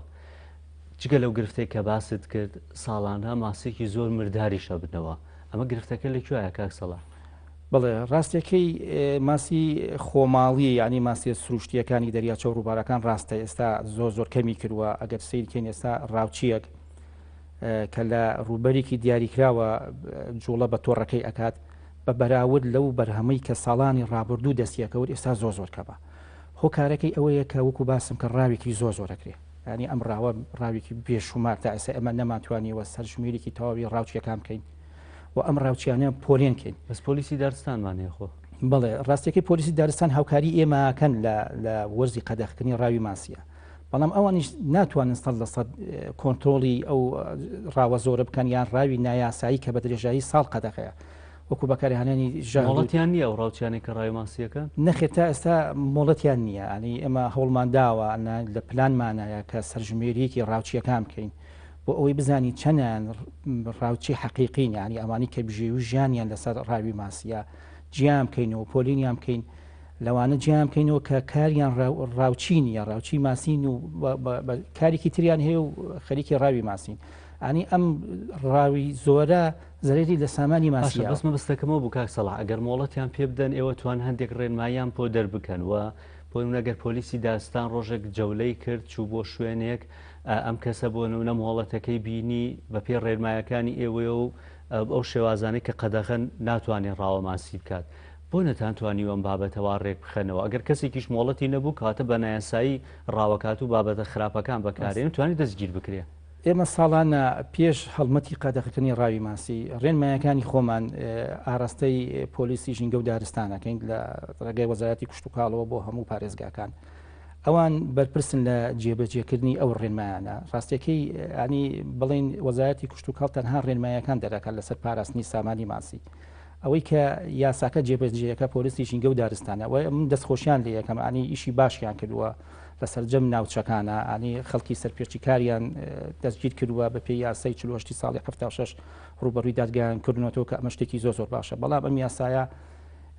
[SPEAKER 1] جگە لەو گرفتەی کە باست کرد ساڵانە ماسێکی زۆر مرداریشە بنەوە ئەمە گرفتەکە لەکوێیە کاک سەڵا
[SPEAKER 8] بڵێ ڕاستیەکەی ماسی خۆماڵی ینی ماسی سروشتیەکانی دەریاچە و ڕووبارەکان ڕاستە ئێستا زۆر کەمی کردووە ئەگەر سیرکەین ئێستا ڕاوچیەک کە لە ڕووبەرێکی دیاریکراوە جوڵە بە تۆڕەکەی ئەکات بە بەراورد لەو بەرهەمەی کە ساڵانی ڕابردوو دەستیەکەوت ئێستا زۆر کەمە هۆکارەکەی ئەوەیە کە وەکو باسم کە ڕاوێکی زۆرەکرێ ینی ئەم ڕاوە ڕاوێکی بێشومار تا ئێستا ئەمە نەماتوانیەوە سەرژمێرێکی تەواوی ڕاوچیەکان بکەین و ئەم ڕاوچیانە پۆلێنکەین
[SPEAKER 1] بەس پۆلیسی دارستانمانێ خۆ
[SPEAKER 8] بڵێ ڕاستیەکەی پۆلیسی دارستان هاوکاری ئێمەکەن لە وەرزی قەدەغکردنی ڕاوی ماسیە بەڵام ئەوانیش ناتوانن 100% کۆنتترۆلی ئەو ڕاوە زۆرە بکەن یان ڕاوی نایاسایی کە بە درێژایی ساڵ قەدەغەیە وەکو بەکارهێنانی
[SPEAKER 1] ژەڵەتیان نییە ئەو ڕاوچیانی کە ڕای ماسیەکە
[SPEAKER 8] نەخێت تا ئێستا مۆڵەتیان نییە ئەنی ئێمە هەوڵمان داوە لە پلانمانایە کە سەرژمێریەکی ڕاوچیەکان بکەین بۆ ئەوەی بزانی چەندیان ڕاوچی حەقیقین ینی ئەوانی کە بژێ و ژیانیان لەسەر ڕاوی ماسیە جیام بکەینەوە پۆلینیان بکەین لەوانە جیام بکەینەوە کە کاریان ڕاوچی نیە ڕاوچی ماسین و کارێکی تریان هەیە و خەریکی ڕاوی ماسین ئەنی ئەم ڕاوی زۆرە زەرێری لە سامانی ماسیە
[SPEAKER 1] بەسمە بستەکەمەوە بوو کاک سەڵاح ئەگەر مۆڵەتیان پێ بدەن ئێوە توان هەندێک ڕێنماییان بۆ دەربکەن و بۆ نەگەر پۆلیسی داستان ڕۆژێک جەولەی کرد چوو بۆ شوێنێک ئەم کەسە بۆ نمونە مۆڵەتەکەی بینی بە پێ ڕێنمایەکانی ئێوەیە و ئەو شێوازانەی کە قەدەغەن ناتوانێت ڕاوە ماسی بکات بۆ نەتانتوانی ئەم بابەتەوە ڕێک بخەنەوە ئەگەر کەسێکیش مۆڵەتی نەبوو کاتە بە نایاسایی ڕاوەکات و بابەتە خراپەکان بەکارێن توانی دەستگیر بکرێ
[SPEAKER 8] ئێمە ساڵانە پێش هەڵمەتی قەدەغەکردنی ڕاوی ماسی ڕێنمایەکانی خۆمان ئاراستەی پۆلیسی ژینگە و دارستانەکەین لە ڕێگەی وەزارەتی کوشت و کاڵەوە بۆ هەموو پارێزگاکان ئەوان بەرپرسن لە جێبەجێکردنی ئەو ڕێنمایانە ڕاستیەکەی ینی بڵین وەزارەتی کوشت و کاڵ تەنها ڕێنمایەکان دەرەکات لەسەر پاراستنی سامانی ماسی ئەوەی کە یاساکە جێبەجێەکە پۆلیسی ژینگە و دارستانە و من دەستخۆشیان لە یەکەم ئانی ئیشی باشیان کردووە لەسەر جەم ناوچەکانە ئانی خەڵکی سەرپێچی کاریان دەستگیر کردووە بە پێی یاسای 48 ساڵی 76 ڕوبەڕووی دادگایان کردنەوە کە ئەمە شتێکی زۆر باشە بەڵام ئەم یاسایە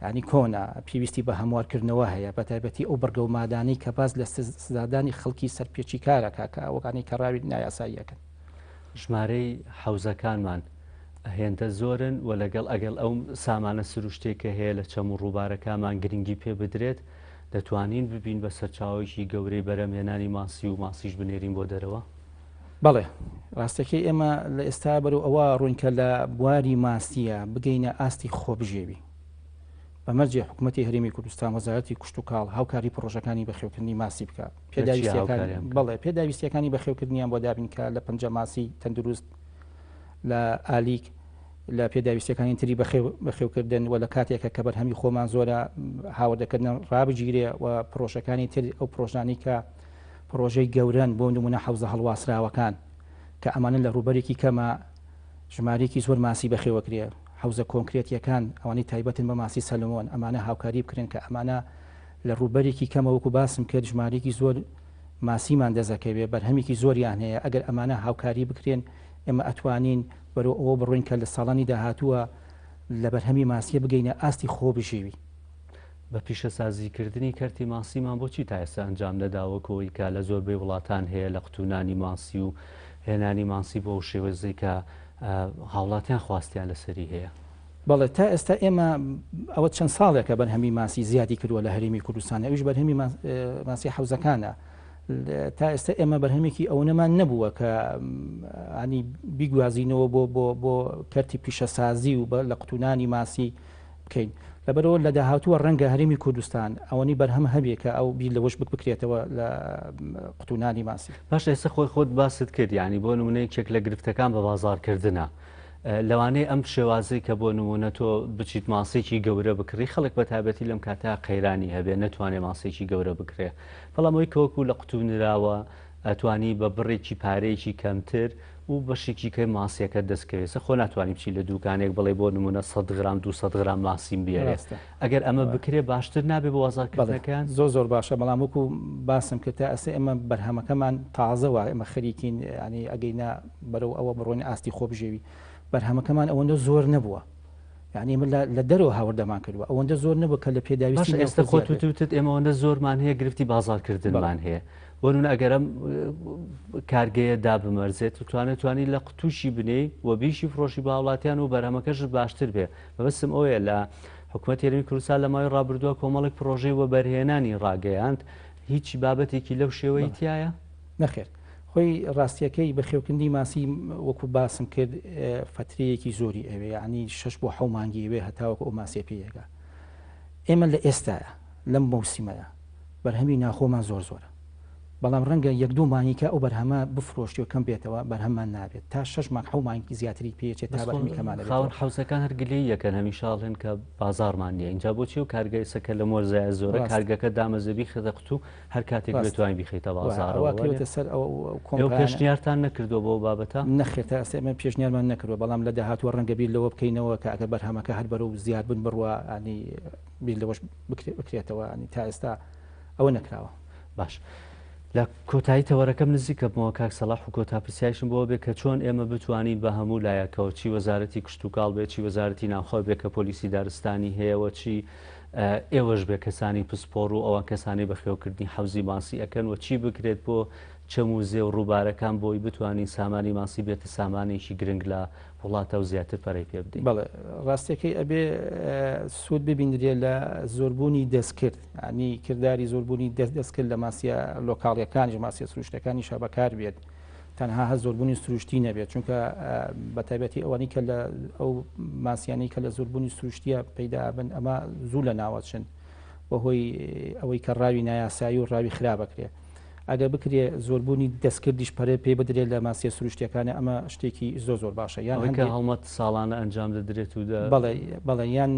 [SPEAKER 8] ینی کۆنا پێویستی بە هەموارکردنەوە هەیە بە تایبەتی ئەو بەرگە و مادانی کە باز لە سزادانی خەڵکی سەرپێچی کارەکە کە ئەوەکانی کە ڕاوی نایاساییەکەن
[SPEAKER 1] ژمارەی حوزەکانمان هێندە زۆرن و لەگەڵ ئەگەڵ ئەو سامانە سروشتێکە هەیە لە چەم و ڕووبارەکانمان گرنگی پێ بدرێت دەتوانین ببین بە سەرچاوێکی گەورەی بەرەمهێنانی ماسی و ماسیش بنێرین بۆ دەرەوە
[SPEAKER 8] بەڵێ ڕاستەکەی ئێمە لە ئێستا بەرەو ئەوە ڕوونکە لە بواری ماسیە بگەینە ئاستی خۆبژێوی بەمەرجێ حکوومەتی هەرێمی کوردستان وەزارەتی کوشت و کاڵ هاوکاری پڕۆژەکانی بەخێوکردنی ماسی بکە بەڵێ پێداویستیەکانی بەخێوکردنیان بۆ دابینکە لە پەنجە ماسی تەندروست لە ئالیک لە پێداویستەکانی تری بەخێوکردن و لە کاتێکە کە بەرهەمی خۆمان زۆرە هاوردەکردن ڕابگیرێ و پرۆژەکانی تر ئەو پرۆژانی کە پرۆژەی گەورن بۆ نمونە حوزە هەڵواسراوەکان کە ئەمانە لە ڕوبەرێکی کەمە ژمارێکی زۆر ماسی بەخێوەکرێ حوزە کۆنکرێتیەکان ئەوانەی تایبەتن بە ماسی سەلمۆن ئەمانە هاوکاری بکرێن کە ئەمانە لە ڕوبەرێکی کەمە وەکو باسم کرد ژمارێکی زۆر ماسیمان دەزەکەوێ بەرهەمێکی زۆریان هەیە ئەگەر ئەمانە هاوکاری بکرێن ئێمە ئەتوانین بەرەو ئەوە بڕۆین کە لە ساڵانی داهاتووە لە بەرهەمی ماسیە بگەینە ئاستی خۆبژێوی
[SPEAKER 1] بە پیشەسازیکردنی کەرتی ماسیمان بۆچی تا ئێستا ئەنجام نەداوەکەوەی کە لە زۆربەی وڵاتان هەیە لە قوتونانی ماسی و هێنانی ماسی بۆ شێوەزەی کە هاوڵاتیان خواستیان لەسەری هەیە
[SPEAKER 8] بەڵێ تا ئێستا ئێمە ئەوە چەند ساڵێکە بەرهەمی ماسی زیادی کردووە لە هەرێمی کوردستان ئەوش بەرهەمی ماسی حوزەکانە تا ئێستا ئێمە بەرهەمێکی ئەو نەمان نەبووە کە ئانی بیگوازینەوە بۆ کەرتی پیشەسازی و لە قوتونانی ماسی بکەین لەبەرەوە لە داهاتووە ڕەنگە هەرێمی کوردستان ئەوەنی بەرهەم هەبێ کە ئەو بیر لەوەش بکرێتەوە لە قوتونانی ماسی
[SPEAKER 1] باش ئێستا خۆت باست کرد ینی بۆ نمونەیەکێک لە گرفتەکان بە بازارکردنە لەوانەیە ئەم شێوازەی کە بۆ نمونە تۆ بچیت ماسێکی گەورە بکڕی خەڵک بە تایبەتی لەم کاتا قەیرانی هەبێ نەتوانێت ماسێکی گەورە بکرێ بەڵامەوەی کەوەکو لە قوتونراوە ئەتوانی بە بڕێکی پارەیەکی کەمتر و بەشێکی کە ماسیەکە دەستکەوێت خۆ ناتوانانی بچی لە دوکانێک بڵێ بۆ نمونە 100 گرام 200 گرام ماسیم بێت ئەگەر ئەمە بکرێ باشتر نابێ بە وازارکردنەکان
[SPEAKER 8] زۆر باشە بەڵام وەکو باسم کرد تا ئەسێ ئێمە بەرهەمەکەمان تازەوە ئێمە خەریکین ینی ئەگەینە بەرەو ئەوە بڕۆین ئاستی خۆبژێوی بەرهەمەکەمان ئەوەندە زۆر نەبووە یعنی من لە دەرەوە هاوردەمان کردووە ئەوەندە زۆر نەبوو کە لە پێداویستی
[SPEAKER 1] ئێستا خۆتوتت ئێمەوەندە زۆرمان هەیە گرفتی بازارکردنمان هەیە وەنون ئەگەرم کارگەیە دابمەرزێت توانێتوانی لە قوتوشی بنێ و بیشی فرۆشی باوڵاتیان و بەرهەمەکەش باشتر بێ بەبستم ئەوەیە لە حکوومەتی هەرێمی کوردستان لە ماوەی ڕابردووە کۆمەڵێک پرۆژەی وە بەرهێنانی ڕاگەیاند هیچی بابەتێکی لەو شێوەی تایە
[SPEAKER 8] نەخێر خۆی ڕاستیەکەی بەخێوکردنی ماسی وەکو باسم کرد فترەیەکی زۆری ئەوێ ینی 6 بۆ 7 مانگی ئەوێ هەتاوەکو ئەو ماسیە پێیەکە ئێمە لە ئێستاە لەم مەوسیمەیە بەرهەمی ناخۆمان زۆرە بەڵام ڕەنگە یەک دوو مانیکە ئەو بەرهەمە بفرۆشتی و کەم بێتەوە بەرهەمان نابێت تا 6 مانگ 7 مانگی زیاتری پێچێت تا بەرهەمی کەمانە
[SPEAKER 1] خاوەن حوزەکان هەرگلەی یەکەن هەمیشاڵێن کە بازارمان نیە اینجا بۆچی و کارگەی سەکە لە مۆرزای زۆرە کارگەکە دامەزەبی خدەقت و هەر کاتێک بتوانین بخیتە بازارەوە
[SPEAKER 8] سەر
[SPEAKER 1] پێشنیارتان نەکردو بۆ بابەتە
[SPEAKER 8] نەخێتە ئەسێمە پێشنیارمان نەکردوە بەڵام لە داهاتوە ڕەنگە بیر لەوە بکەینەوە کە ئەگە بەرهەمەکە هەر بەرە و زیاد بن بڕوە ئەنی بیر لەوەش بکرێتەوە ئەنی تا ئێستا ئەوە نەکراوە.
[SPEAKER 1] باش لە کۆتایی تەوەرەکەم نزیکە بمەوە کاک سەلاح و کۆتاپرسیایشم بۆ بێت کە چۆن ئێمە بتوانین بە هەموو لایەکەوە چی وەزارەتی کشتتوکاڵ بێت چی وەزارەتی ناوخۆ بێت کە پۆلیسی دارستانی هەیەەوە چی ئێوەش بێ کەسانی پسپۆڕ و ئەوان کەسانی بەخێوکردنی حەوزی ماسی ئەەکەن و چی بکرێت بۆ چەموزێ و ڕووبارەکان بۆی بتوانین سامانی ماسی بێتە سامانێکی گرنگ لە وڵاتە و زیاتر پەرەی پێ بدەین.
[SPEAKER 8] بەڵێ ڕاستەکەی ئەبێ سوود ببینرێت لە زۆربوونی دەستکرد ینی کردداری زۆربوونی دەستکرد لە ماسیە لۆکاڵیەکانی ماسیە سروشتەکانی شەبەکار بێت تەنها هە زۆربوونی سروشتی نەبێت چونکە بە تایبەتی ئەوەی کە لە ئەو ماسیانەی کە لە زۆربوونی سروشتیە پەیدا بن ئەمە زوو لە ناوەچن بەهۆی ئەوەی کە ڕاوی نایاسایی و ڕاوی خرا بکرێت. ئەگە بکرێ زۆربوونی دەستکردیش پەرێ پێ بدرێت لە ماسیە سروشتیەکانە ئەمە شتێکی زۆر باشە یان
[SPEAKER 1] هەڵمەت ساڵانە ئەنجام دەدرێت و
[SPEAKER 8] بەڵێ یان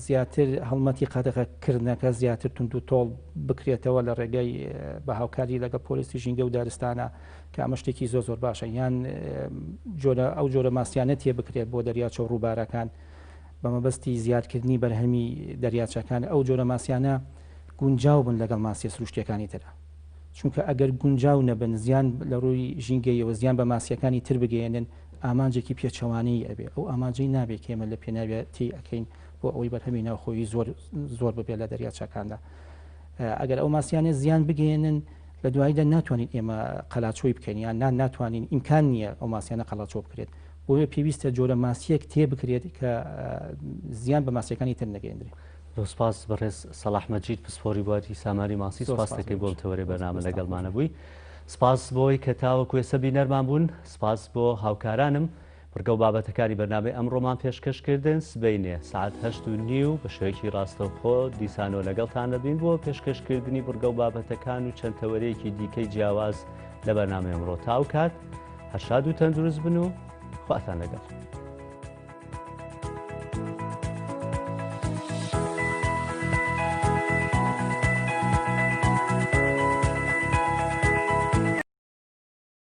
[SPEAKER 8] زیاتر هەڵمەتی قەدەغەکردنەکە زیاتر تونند و تۆڵ بکرێتەوە لە ڕێگەی بە هاوکاری لەگە پۆلیسی ژینگە و دارستانە کە ئەمە شتێکی زۆر باشە یان ئەو جۆرە ماسیانە تێ بکرێت بۆ دەریاچە و ڕووبارەکان بەمەبەستی زیادکردنی بەرهەمی دەریاچەکان ئەو جۆرە ماسیانە گونجاو بن لەگەڵ ماسیە سروشتیەکانی ترە. چونکە ئەگەر گونجاو نەبن زیان لە ڕووی ژینگەیەوە زیان بە ماسیەکانی تر بگەێنن ئامانجێکی پێچەوانەی ئەبێ ئەو ئامانجەی نابێت کێمە لە پێناوێتی ئەەکەین بۆ ئەوەی بەرهەمی ناوخۆی زۆر ببێت لە دەریاچەکاندا. ئەگەر ئەو ماسیانە زیان بگەێنن لە دواییدا ناتوانین ئێمە قەلاچۆی بکەین یان ناتوانین ئیمکان نییە ئەو ماسیانە قەلاچۆ بکرێت بۆیە پێویستە جۆرە ماسیەک تێ بکرێت کە زیان بە ماسیەکانی تر نەگەێنرێت.
[SPEAKER 1] سپاس بەڕێز سەلاح مەجید پسپۆری بواری سامانی ماسی سپاس دەکەی بۆ تەوەرێ بەرنامە لەگەڵمانە بووی. سپاس بۆی کە تاوەکو ێستا بینەرمان بوون. سپاس بۆ هاوکارانم بڕگە و بابەتەکانی بەرنامەی ئەمڕۆمان پێشکەشکردن سبەینێ سعات 8:30 بە شێوەیەکی ڕاستەوخۆ دیسانۆ لەگەڵتان دەبین بۆ پێشکەشکردنی بڕگە و بابەتەکان و چەند تەوەرەیەکی دیکەی جیاواز لە بەرنامەی ئەمڕۆ تاو کات هەر شاد و تەندروست بن و خواتان لەگەڵ.